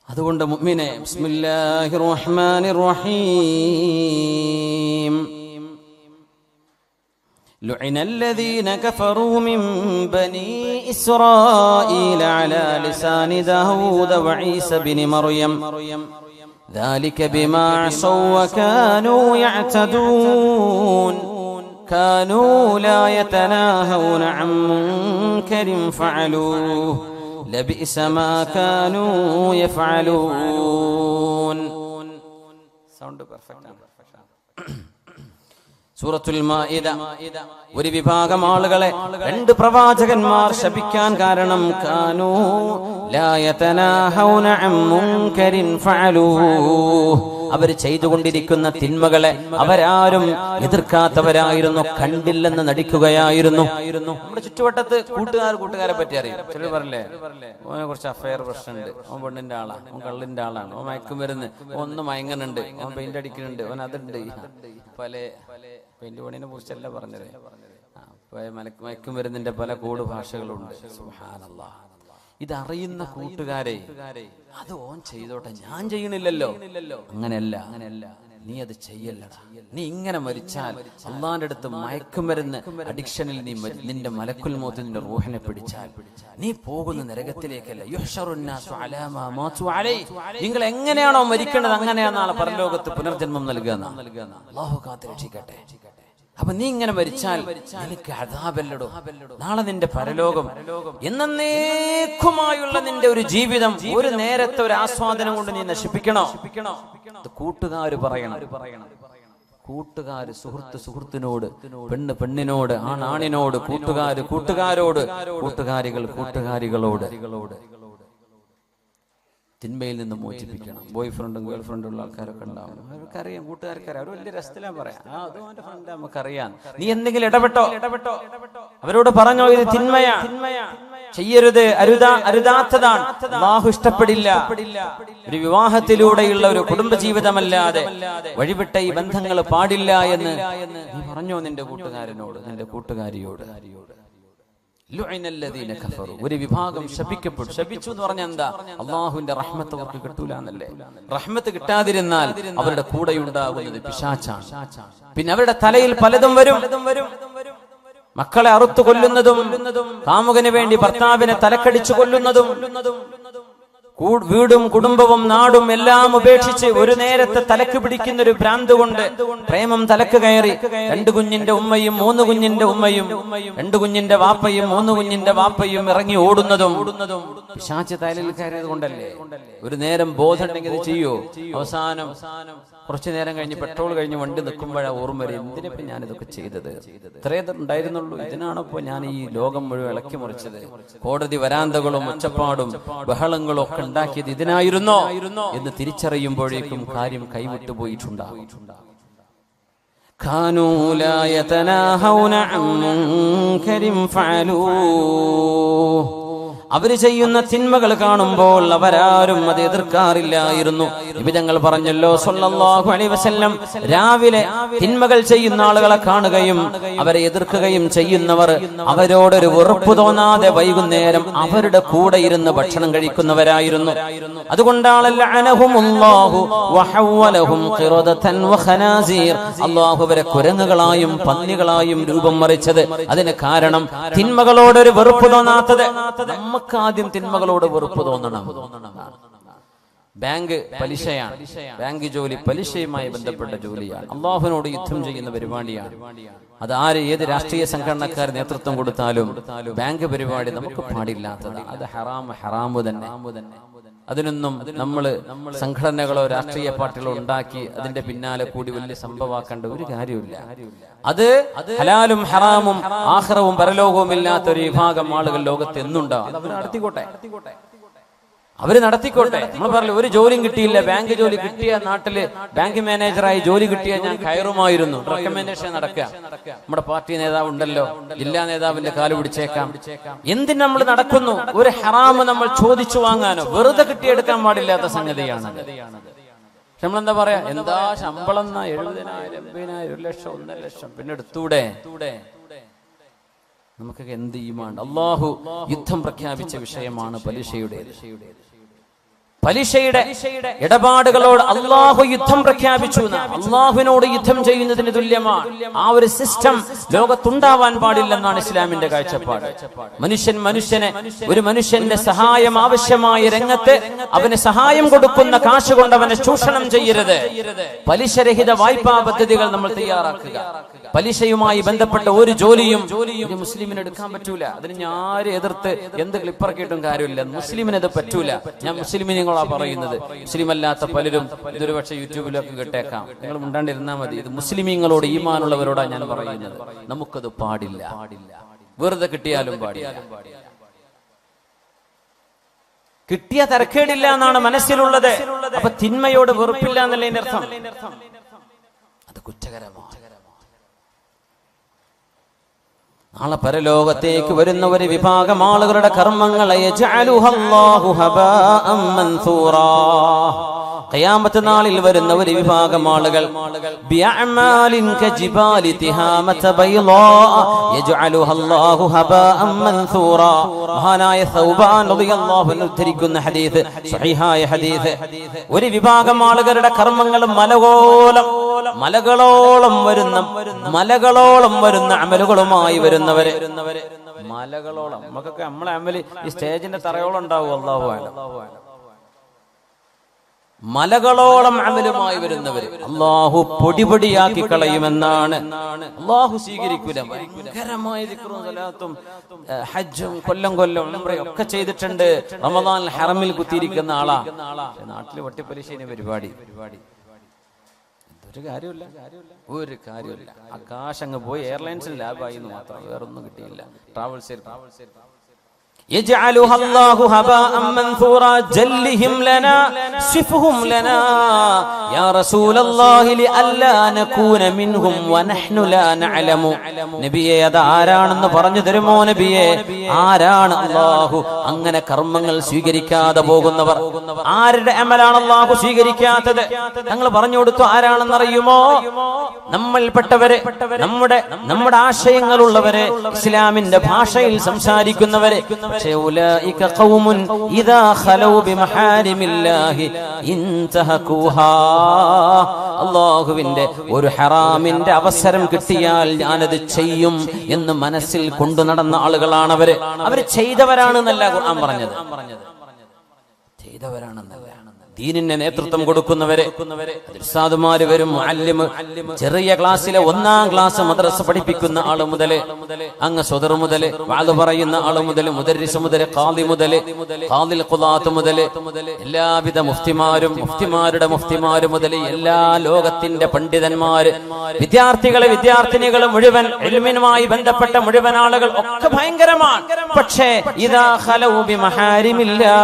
അതുകൊണ്ട് മുഅ്മിനേ, ബിസ്മില്ലാഹിർ റഹ്മാനിർ റഹീം. لعن الذين كفروا من بني إسرائيل على لسان داود وعيسى بن مريم ذلك بما عصوا وكانوا يعتدون كانوا لا يتناهون عن منكر فعلوه لبئس ما كانوا يفعلون. സൗണ്ട് പെർഫെക്റ്റ് ആണ്. സൂറത്തുൽ മാഇദ. ഒരു വിഭാഗം ആളുകളെ 2 പ്രവാചകന്മാർ ശപിക്കാൻ കാരണം കാനൂ ലാ യതനാഹൗന അൻ മുൻകരിൻ ഫഅലൂഹ്. അവർ ചെയ്തുകൊണ്ടിരിക്കുന്ന തിന്മകളെ അവരാരും എതിർക്കാത്തവരായിരുന്നു, കണ്ടില്ലെന്ന് നടിക്കുകയായിരുന്നു. നമ്മുടെ ചുറ്റുവട്ടത്ത് കൂട്ടുകാരെ പറ്റി അറിയും. ചിലർ പറയില്ലേ, ഓനെ കുറച്ച് അഫയർ പ്രശ്നമുണ്ട്, ഓൻ പെണ്ണിന്റെ ആളാണ്, ഓൻ കള്ളിന്റെ ആളാണ്, ഓൻ മയക്കുമരുന്ന്, ഒന്ന് മയങ്ങുന്നുണ്ട്, ഓൻ പെയിന്റ് അടിക്കുന്നുണ്ട്, ഓൻ അതുണ്ട്. പല പെയിന്റ് പണിനെ കുറിച്ചല്ല പറഞ്ഞത്, മയക്കുമരുന്നിന്റെ പല കോഡ് ഭാഷകളുണ്ട്. സുബ്ഹാനല്ലാഹ്. ഇതറിയുന്ന കൂട്ടുകാരെ അത് ഓൻ ചെയ്തോട്ടെ, ഞാൻ ചെയ്യണില്ലല്ലോ. അങ്ങനെയല്ല, നീ അത് ചെയ്യല്ലടാ. നീ ഇങ്ങനെ മരിച്ചാൽ അള്ളാന്റെ അടുത്ത് മയക്കുമരുന്ന് അഡിക്ഷനിൽ നീ നിന്റെ മലക്കുൽ മൗത്ത് നിന്റെ റൂഹിനെ പിടിച്ചാൽ നീ പോകുന്ന നരകത്തിലേക്കല്ല. നിങ്ങൾ എങ്ങനെയാണോ മരിക്കേണ്ടത് അങ്ങനെയാണ് നാളെ പരലോകത്ത് പുനർജന്മം നൽകുക. അല്ലാഹു കാത്തുരക്ഷിക്കട്ടെ. അപ്പൊ നീ ഇങ്ങനെ മരിച്ചാൽ നിനക്ക് അദാബല്ലടോ. നാളെ നിന്റെ പരലോകം എന്നേക്കുമായുള്ള നിന്റെ ഒരു ജീവിതം ഒരു നേരത്തെ ഒരു ആസ്വാദനം കൊണ്ട് നീ നശിപ്പിക്കണോ? കൂട്ടുകാര് പറയണം. കൂട്ടുകാര് സുഹൃത്തിനോട്, പെണ്ണ് പെണ്ണിനോട്, ആണിനോട്, കൂട്ടുകാരോട്, കൂട്ടുകാരികൾ കൂട്ടുകാരികളോട് തിന്മയിൽ നിന്ന് മോചിപ്പിക്കണം. ബോയ് ഫ്രണ്ടും ഗേൾ ഫ്രണ്ടും ഉള്ള ആൾക്കാരൊക്കെ ഉണ്ടാവും. അവർക്കറിയാം, കൂട്ടുകാർക്കറിയാം. അവർ വലിയ രസത്തിലാ പറയാം, അത് അവന്റെ ഫ്രണ്ട് നമുക്കറിയാം. നീ എന്തെങ്കിലും ഇടപെട്ടോ, അവരോട് പറഞ്ഞോ ഇത് തിന്മയാ, ചെയ്യരുത്, അരുതാത്തതാണ്, അല്ലാഹു ഇഷ്ടപ്പെടില്ല. ഒരു വിവാഹത്തിലൂടെയുള്ള ഒരു കുടുംബജീവിതമല്ലാതെ വഴിവിട്ട ഈ ബന്ധങ്ങൾ പാടില്ല എന്ന് നീ പറഞ്ഞോ നിന്റെ കൂട്ടുകാരനോട്, നിന്റെ കൂട്ടുകാരിയോട്. ഒരു വിഭാഗം ശപിക്കപ്പെട്ടു. ശപിച്ചു എന്ന് പറഞ്ഞാൽ എന്താ? അള്ളാഹുവിന്റെ റഹ്മത്ത് അവർക്ക് കിട്ടൂല എന്നല്ലേ. റഹ്മത്ത് കിട്ടാതിരുന്നാൽ അവരുടെ കൂടെയുണ്ടാകുന്നത് പിശാചാണ്. പിന്നെ അവരുടെ തലയിൽ പലതും വരും. മക്കളെ അറുത്തു കൊല്ലുന്നതും, കാമുകന് വേണ്ടി ഭർത്താവിനെ തലക്കടിച്ചു കൊല്ലുന്നതും, വീടും കുടുംബവും നാടും എല്ലാം ഉപേക്ഷിച്ച് ഒരു നേരത്തെ തലക്ക് പിടിക്കുന്ന ഒരു ഭ്രാന്ത് കൊണ്ട് പ്രേമം തലക്ക് കയറി 2 കുഞ്ഞിന്റെ ഉമ്മയും 3 കുഞ്ഞിന്റെ ഉമ്മയും 2 കുഞ്ഞിന്റെ വാപ്പയും 3 കുഞ്ഞിന്റെ വാപ്പയും ഇറങ്ങി ഓടുന്നതും പിശാച് തലയിൽ കയറിയത് കൊണ്ടല്ലേ. ഒരു നേരം ബോധം ഉണ്ടെങ്കിൽ ഇത് ചെയ്യോ? അവസാനം കുറച്ചു നേരം കഴിഞ്ഞ് പെട്രോൾ കഴിഞ്ഞ് വണ്ടി നിൽക്കുമ്പോഴാണ് ഓർമ്മ വരും, എന്തിനിപ്പോ ഞാനിതൊക്കെ ചെയ്തത്, ഇത്രയേ ഉണ്ടായിരുന്നുള്ളൂ, ഇതിനാണിപ്പോ ഞാൻ ഈ ലോകം മുഴുവൻ ഇളക്കി മറിച്ചത്, കോടതി വരാന്തകളും ഒച്ചപ്പാടും ബഹളങ്ങളും ഒക്കെ ഉണ്ടാക്കിയത് ഇതിനായിരുന്നോ എന്ന് തിരിച്ചറിയുമ്പോഴേക്കും കാര്യം കൈവിട്ടു പോയിട്ടുണ്ടാകും. അവര് ചെയ്യുന്ന തിന്മകൾ കാണുമ്പോൾ അവരാരും അത് എതിർക്കാറില്ലായിരുന്നു. നബിതങ്ങൾ പറഞ്ഞല്ലോ സല്ലല്ലാഹു അലൈഹി വസല്ലം, രാവിലെ തിന്മകൾ ചെയ്യുന്ന ആളുകളെ കാണുകയും അവരെ എതിർക്കുകയും ചെയ്യുന്നവർ അവരോടൊരു വെറുപ്പ് തോന്നാതെ വൈകുന്നേരം അവരുടെ കൂടെ ഇരുന്ന് ഭക്ഷണം കഴിക്കുന്നവരായിരുന്നു. അതുകൊണ്ടാണല്ലോ അനഹുമുല്ലാഹു വഹവലഹും ഖിറദതൻ വഖനാസീർ, അല്ലാഹു അവരെ കുരങ്ങുകളായും പന്നികളായും രൂപം മറിച്ചത്. അതിന് കാരണം തിന്മകളോടൊരു വെറുപ്പ് തോന്നാത്തത്. ആദ്യം തിന്മകളോട് വെറുപ്പ് തോന്നണം. ബാങ്ക് പലിശയാണ്, ബാങ്ക് ജോലി പലിശയുമായി ബന്ധപ്പെട്ട ജോലിയാണ്, അള്ളാഹുവിനോട് യുദ്ധം ചെയ്യുന്ന പരിപാടിയാണ്. അത് ഏത് രാഷ്ട്രീയ സംഘടനക്കാർ നേതൃത്വം കൊടുത്താലും ബാങ്ക് പരിപാടി നമുക്ക് പാടില്ലാത്തതാണ്. അത് ഹറാമു തന്നെ. അതിനൊന്നും നമ്മള് സംഘടനകളോ രാഷ്ട്രീയ പാർട്ടികളോ ഉണ്ടാക്കി അതിന്റെ പിന്നാലെ കൂടി വലിയ സംഭവമാക്കേണ്ട ഒരു കാര്യമില്ല. അത് ഹലാലും ഹറാമും ആഖിറവും പരലോകവും ഇല്ലാത്ത ഒരു വിഭാഗം ആളുകൾ ലോകത്ത് എന്നുണ്ടാവും. അവർ നടത്തിക്കോട്ടെ. നമ്മൾ പറഞ്ഞു ഒരു ജോലിയും കിട്ടിയില്ല, ബാങ്ക് ജോലി കിട്ടിയ നാട്ടില് ബാങ്ക് മാനേജറായി ജോലി കിട്ടിയ ഞാൻ കയറുമായിരുന്നു. റെക്കമെൻഡേഷൻ നടക്കുക. നമ്മുടെ പാർട്ടി നേതാവ് ഉണ്ടല്ലോ, ജില്ലാ നേതാവിന്റെ കാല് പിടിച്ചേക്കാം. എന്തിന് നമ്മൾ നടക്കുന്നു? ഒരു ഹറാമ് നമ്മൾ ചോദിച്ചു വാങ്ങാനോ വെറുതെ കിട്ടിയെടുക്കാൻ പാടില്ലാത്ത സംഗതിയാണ്. നമ്മളെന്താ പറയാ, എന്താ ശമ്പളം 70,000, 80,000, 1 ലക്ഷം, 1.5 ലക്ഷം, പിന്നെ എടുത്തൂടെ? നമുക്കൊക്കെ എന്ത് ഈമാൻ. അല്ലാഹു യുദ്ധം പ്രഖ്യാപിച്ച വിഷയമാണ് പലിശയുടേത്. പലിശയുടെ ഇടപാടുകളോട് അള്ളാഹു യുദ്ധം പ്രഖ്യാപിച്ചു. അള്ളാഹുവിനോട് യുദ്ധം ചെയ്യുന്നതിന് തുല്യമാണ്. ആ ഒരു സിസ്റ്റം ലോകത്തുണ്ടാവാൻ പാടില്ലെന്നാണ് ഇസ്ലാമിന്റെ കാഴ്ചപ്പാട്. ഒരു മനുഷ്യന്റെ സഹായം ആവശ്യമായ രംഗത്ത് അവന് സഹായം കൊടുക്കുന്ന കാശ് കൊണ്ട് അവനെ ചൂഷണം ചെയ്യരുത്. പലിശരഹിത വായ്പാ പദ്ധതികൾ നമ്മൾ തയ്യാറാക്കുക. പലിശയുമായി ബന്ധപ്പെട്ട ഒരു ജോലിയും മുസ്ലിമിന് എടുക്കാൻ പറ്റൂല. അതിന് ഞാൻ ആര് എതിർത്ത് എന്ത് ക്ലിപ്പറക്കിയിട്ടും കാര്യമില്ല. മുസ്ലിമിനത് പറ്റൂല. ഞാൻ മുസ്ലിമിനെ പറയുന്നത്. മുസ്ലിം അല്ലാത്ത പലരും ഇതൊരു പക്ഷേ യൂട്യൂബിലൊക്കെ കിട്ടേക്കാം. നിങ്ങൾ മിണ്ടാണ്ടിരുന്നാൽ മതി. ഇത് മുസ്ലിമീങ്ങളോട് ഈമാനുള്ളവരോടാണ് ഞാൻ പറയുന്നത്. നമുക്കത് പാടില്ല. വെറുതെ കിട്ടിയാലും പാടില്ല. കിട്ടിയ തരക്കേടില്ല എന്നാണ് മനസ്സിലുള്ളത്. അപ്പൊ തിന്മയോട് വെറുപ്പില്ല എന്നല്ലേ അർത്ഥം. അത് കുറ്റകരമാണ്. നാളെ പരലോകത്തേക്ക് വരുന്ന ഒരു വിഭാഗം ആളുകളുടെ കർമ്മങ്ങളെ ഖിയാമത്ത് നാളിൽ വരുന്ന ഒരു വിഭാഗം ആളുകൾ ബിഅഅമാലിൻ കജിബാലി തിഹാമത ബൈളാ യജ്അലുഹു അല്ലാഹു ഹബാഅൻ മൻസൂറാ. മഹാനായ സൗബാൻ റളിയല്ലാഹു അൻഹു ഉദ്ധരിക്കുന്ന ഹദീസ്, സ്വഹീഹായ ഹദീസ്. ഒരു വിഭാഗം ആളുകളുടെ കർമ്മങ്ങൾ മലകളോളം വരുന്ന അമലുകളുമായി വരുന്നവര്. മലകളോളം നമുക്കൊക്കെ നമ്മളെ അമല് ഈ സ്റ്റേജിന്റെ തറയോളം ഉണ്ടാവും. അല്ലാഹു അലം. മലകളോളം അമലുമായി വരുന്നവര് അല്ലാഹു പൊടിപൊടിയാക്കി കളയുമെന്നാണ്. അല്ലാഹു സ്വീകരിക്കൂല. ഭയങ്കരമായ ദിക്റും സലാത്തും ഹജ്ജും കൊല്ലം ഉംറയും ഒക്കെ ചെയ്തിട്ടുണ്ട്. റമദാൻ ഹറമിൽ കുത്തിയിരിക്കുന്ന ആളാ. നാട്ടില് വട്ടിപ്പലിശേനെ പരിപാടി ഒരു കാര്യമില്ല. ആകാശങ്ങ് പോയി എയർലൈൻസിൽ ലാഭായി എന്ന് മാത്രം, വേറൊന്നും കിട്ടിയില്ല. ട്രാവൽസ് يجعلها الله هباء منثورا جلهم لنا صفهم لنا يا رسول الله لئلا نكون منهم ونحن لا نعلم. നബിയെ അത് ആരാണെന്ന് പറഞ്ഞു തരുമോ നബിയെ? ആരാണ് അല്ലാഹു അങ്ങനെ കർമ്മങ്ങൾ സ്വീകരിക്കാതെ പോകുന്നവർ? ആരുടെ അമലാണ് അല്ലാഹു സ്വീകരിക്കാത്തത്? ഞങ്ങൾ പറഞ്ഞു കൊടുത്തു. ആരാണെന്ന് അറിയുമോ? നമ്മൾപ്പെട്ടവരെ, നമ്മുടെ ആശയങ്ങളുള്ളവരെ, ഇസ്ലാമിന്റെ ഭാഷയിൽ സംസാരിക്കുന്നവരെ. أولئك قوم إذا خلوا بمحارم الله انتهكوها. അല്ലാഹുവിന്റെ ഒരു ഹറാമിന്റെ അവസരം കിട്ടിയാൽ ഞാനത് ചെയ്യും എന്ന് മനസ്സിൽ കൊണ്ടു നടന്ന ആളുകളാണ് അവര് ചെയ്തവരാണെന്നല്ല ഖുർആൻ പറഞ്ഞത്. ചെയ്തവരാണെന്നല്ല. ദീനിന് നേതൃത്വം കൊടുക്കുന്നവരെ, ഉസ്താദുമാര് വരും, മുഅല്ലിം, ചെറിയ ക്ലാസ്സിലെ 1-ാം ക്ലാസ് മദ്രസ പഠിപ്പിക്കുന്ന ആള് മുതല്, അങ്ങ് സ്വദർ മുതല്, വാദ് പറയുന്ന ആള് മുതല്, മുദർരിസ് മുതല്, ഖാദി മുതല്, ഖാദിൽ ഖുദാത്ത് മുതല്, എല്ലാവിധ മുഫ്തിമാരുടെ മുഫ്തിമാര് മുതല്, എല്ലാ ലോകത്തിന്റെ പണ്ഡിതന്മാര്, വിദ്യാർത്ഥിനികള് മുഴുവൻ, ഇൽമിനുമായി ബന്ധപ്പെട്ട മുഴുവൻ ആളുകൾ ഒക്കെ ഭയങ്കരമാണ്. പക്ഷേ ഇദാ ഖലൗ ബിമഹാരിമില്ലാ,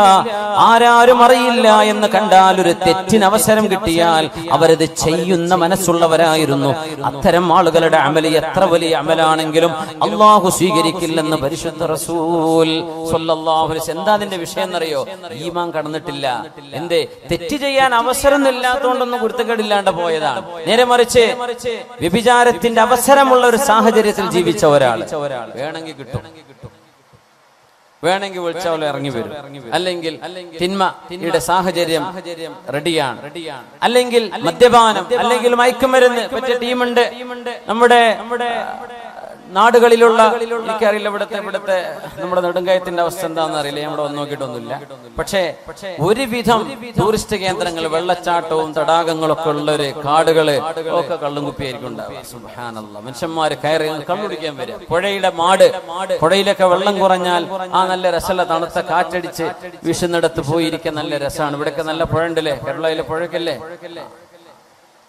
ആരാരും അറിയില്ല എന്ന് കണ്ടാൽ, ഒരു തെറ്റിന് അവസരം കിട്ടിയാൽ അവരത് ചെയ്യുന്ന മനസ്സുള്ളവരായിരുന്നു. അത്തരം ആളുകളുടെ അമല് എത്ര വലിയ അമലാണെങ്കിലും അല്ലാഹു സ്വീകരിക്കില്ലെന്ന് പരിശുദ്ധ റസൂൽ സ്വല്ലല്ലാഹു അലൈഹി വസല്ലം. എന്താ അതിന്റെ വിഷയം എന്നറിയോ? ഈമാൻ കടന്നിട്ടില്ല. എന്തേ? തെറ്റ് ചെയ്യാൻ അവസരം ഇല്ലാത്തതുകൊണ്ടൊന്നും കുരുത്തക്കേടില്ലാണ്ട് പോയതാണ്. നേരെ മറിച്ച് വ്യഭിചാരത്തിന്റെ അവസരമുള്ള ഒരു സാഹചര്യത്തിൽ ജീവിച്ച ഒരാൾ വേണമെങ്കിൽ കിട്ടും, വേണമെങ്കിൽ വിളിച്ചാൽ ഇറങ്ങി വരും. അല്ലെങ്കിൽ തിന്മയുടെ സാഹചര്യം റെഡിയാണ്. അല്ലെങ്കിൽ മദ്യപാനം, അല്ലെങ്കിൽ മയക്കുമരുന്ന് പറ്റിയ ടീമുണ്ട് നമ്മുടെ നാടുകളിലുള്ള. എനിക്കറിയില്ല ഇവിടുത്തെ നമ്മുടെ നെടുങ്കയത്തിന്റെ അവസ്ഥ എന്താണെന്ന് അറിയില്ല, നമ്മുടെ ഒന്നും നോക്കിയിട്ടൊന്നുമില്ല. പക്ഷേ ഒരുവിധം ടൂറിസ്റ്റ് കേന്ദ്രങ്ങൾ, വെള്ളച്ചാട്ടവും തടാകങ്ങളൊക്കെ ഉള്ളൊരു കാടുകള് ഒക്കെ കള്ളും കുപ്പിയായിരിക്കും ഉണ്ടാവുക. സുബ്ഹാനല്ലാഹ്. മനുഷ്യന്മാര് കയറി കള്ളുടിക്കാൻ വരും. പുഴയിലൊക്കെ വെള്ളം കുറഞ്ഞാൽ ആ നല്ല രസമുള്ള തണുത്ത കാറ്റടിച്ച് വീശുന്നിടത്ത് പോയിരിക്കാൻ നല്ല രസമാണ്. ഇവിടെയൊക്കെ നല്ല പുഴ ഉണ്ടല്ലേ, കേരളയിലെ പുഴക്കല്ലേ.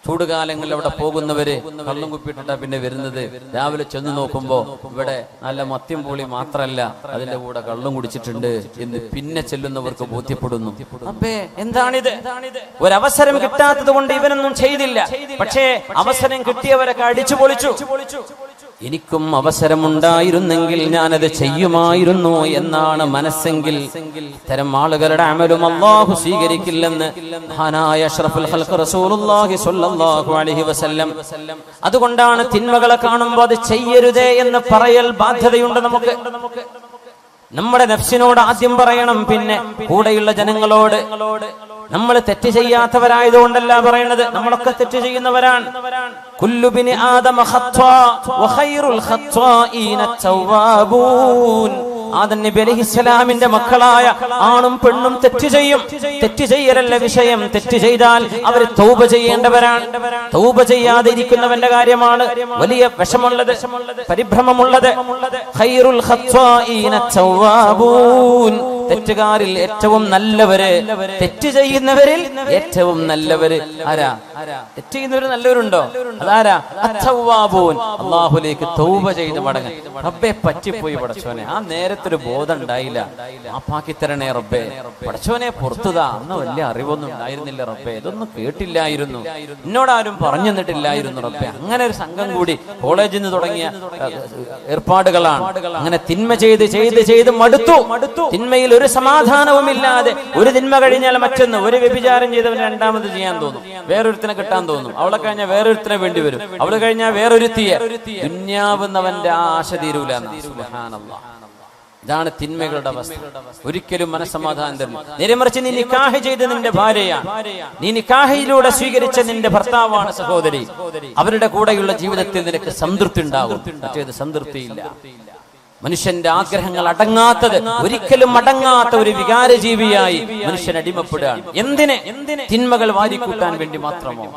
ചൂടുകാലങ്ങളിൽ അവിടെ പോകുന്നവര് കള്ളും കുപ്പിയിട്ടാ പിന്നെ വരുന്നത്. രാവിലെ ചെന്ന് നോക്കുമ്പോ ഇവിടെ നല്ല മദ്യം പൊളി മാത്രല്ല, അതിന്റെ കൂടെ കള്ളും കുടിച്ചിട്ടുണ്ട് എന്ന് പിന്നെ ചെല്ലുന്നവർക്ക് ബോധ്യപ്പെടുന്നു. അപ്പേ എന്താണിത്? ഒരവസരം കിട്ടാത്തത് കൊണ്ട് ഇവനൊന്നും ചെയ്തില്ല. പക്ഷേ അവസരം കിട്ടിയവരൊക്കെ അടിച്ചു പൊളിച്ചു. എനിക്കും അവസരമുണ്ടായിരുന്നെങ്കിൽ ഞാനത് ചെയ്യുമായിരുന്നു എന്നാണ് മനസ്സെങ്കിൽ ഇത്തരം ആളുകളുടെ അമലും അല്ലാഹു സ്വീകരിക്കില്ലെന്ന് മഹാനായ അഷ്റഫുൽ ഖൽഖ് റസൂലുള്ളാഹി സ്വല്ലല്ലാഹു അലൈഹി വസല്ലം. അതുകൊണ്ടാണ് തിന്മകളെ കാണുമ്പോൾ അത് ചെയ്യരുതേ എന്ന് പറയൽ ബാധ്യതയുണ്ട് നമുക്ക്. നമ്മുടെ നഫ്സിനോട് ആദ്യം പറയണം, പിന്നെ കൂടെയുള്ള ജനങ്ങളോട്. നമ്മൾ തെറ്റ് ചെയ്യാത്തവരായതുകൊണ്ടല്ല പറയണത്, നമ്മളൊക്കെ തെറ്റ് ചെയ്യുന്നവരാണ്. കുല്ലു ബിനി ആദമ ഖത്വാ വഖൈറുൽ ഖത്വാഈന തവ്വാബൂൻ. ആദം നബി അലൈഹിസ്സലാമിന്റെ മക്കളായ ആണും പെണ്ണും തെറ്റ് ചെയ്യും. തെറ്റ് ചെയ്യലല്ല വിഷയം. തെറ്റ് ചെയ്താൽ അവർ തൗബ ചെയ്യേണ്ടവരാണ്. തൗബ ചെയ്യാതെ ഇരിക്കുന്നവന്റെ കാര്യമാണ് വലിയ വിഷമുള്ളത്, പരിഭ്രമമുള്ളത്. ഖൈറുൽ ഖത്വാഈന തവ്വാബൂൻ. തെറ്റുകാരിൽ ഏറ്റവും നല്ലവര്, തെറ്റ് ചെയ്യുന്നവരിൽ ഏറ്റവും നല്ലവര് ആരാ? തെറ്റ് ചെയ്യുന്നവര് നല്ലവരുണ്ടോ? അതാരാ? അത്തവ്വാബൂൻ. അല്ലാഹുവിലേക്ക് തൗബ ചെയ്ത് മടങ്ങും. റബ്ബേ പറ്റിപ്പോയി പടച്ചോനെ, ആ നേരത്തെ നേരത്തെ ഒരു ബോധം ഉണ്ടായില്ല. മാപ്പാക്കി തരണേ റബ്ബേ, പടച്ചോനെ പുറത്തുതാ, അന്ന് വലിയ അറിവൊന്നും ഉണ്ടായിരുന്നില്ല റബ്ബേ, ഇതൊന്നും കേട്ടില്ലായിരുന്നു, എന്നോടാരും പറഞ്ഞു തന്നിട്ടില്ലായിരുന്നു റബ്ബേ. അങ്ങനെ ഒരു സംഘം കൂടി കോളേജിൽ നിന്ന് തുടങ്ങിയ ഏർപ്പാടുകളാണ്. അങ്ങനെ തിന്മ ചെയ്ത് ചെയ്ത് ചെയ്ത് മടുത്തു. തിന്മയിൽ ഒരു സമാധാനവുമില്ലാതെ, ഒരു തിന്മ കഴിഞ്ഞാൽ മറ്റൊന്ന്, ഒരു വ്യഭിചാരം ചെയ്തവന് രണ്ടാമത് ചെയ്യാൻ തോന്നും, വേറൊരുത്തിനെ കിട്ടാൻ തോന്നും, അവളെ കഴിഞ്ഞാൽ വേറൊരുത്തിനെ വേണ്ടി വരും, അവള് കഴിഞ്ഞാൽ വേറൊരുത്തിയെ. ദുന്യാവുന്നവന്റെ ആശ തീരൂല. സുബ്ഹാനല്ലാഹ്. ഇതാണ് തിന്മകളുടെ അവസ്ഥ. ഒരിക്കലും മനസ്സമാധാനം തരില്ല. നേരെമറിച്ച് നീ നിക്കാഹ് ചെയ്ത് നിന്റെ ഭാര്യയാണ്, നീ നിക്കാഹിലൂടെ സ്വീകരിച്ച നിന്റെ ഭർത്താവാണ് സഹോദരി, അവരുടെ കൂടെയുള്ള ജീവിതത്തിൽ നിനക്ക് സംതൃപ്തി ഉണ്ടാകും. മറ്റേത് സംതൃപ്തിയില്ല. മനുഷ്യന്റെ ആഗ്രഹങ്ങൾ അടങ്ങാത്തത്, ഒരിക്കലും അടങ്ങാത്ത ഒരു വികാരജീവിയായി മനുഷ്യൻ അടിമപ്പെടുകയാണ്. എന്തിന്? തിന്മകൾ വാരിക്കൂട്ടാൻ വേണ്ടി മാത്രമോ?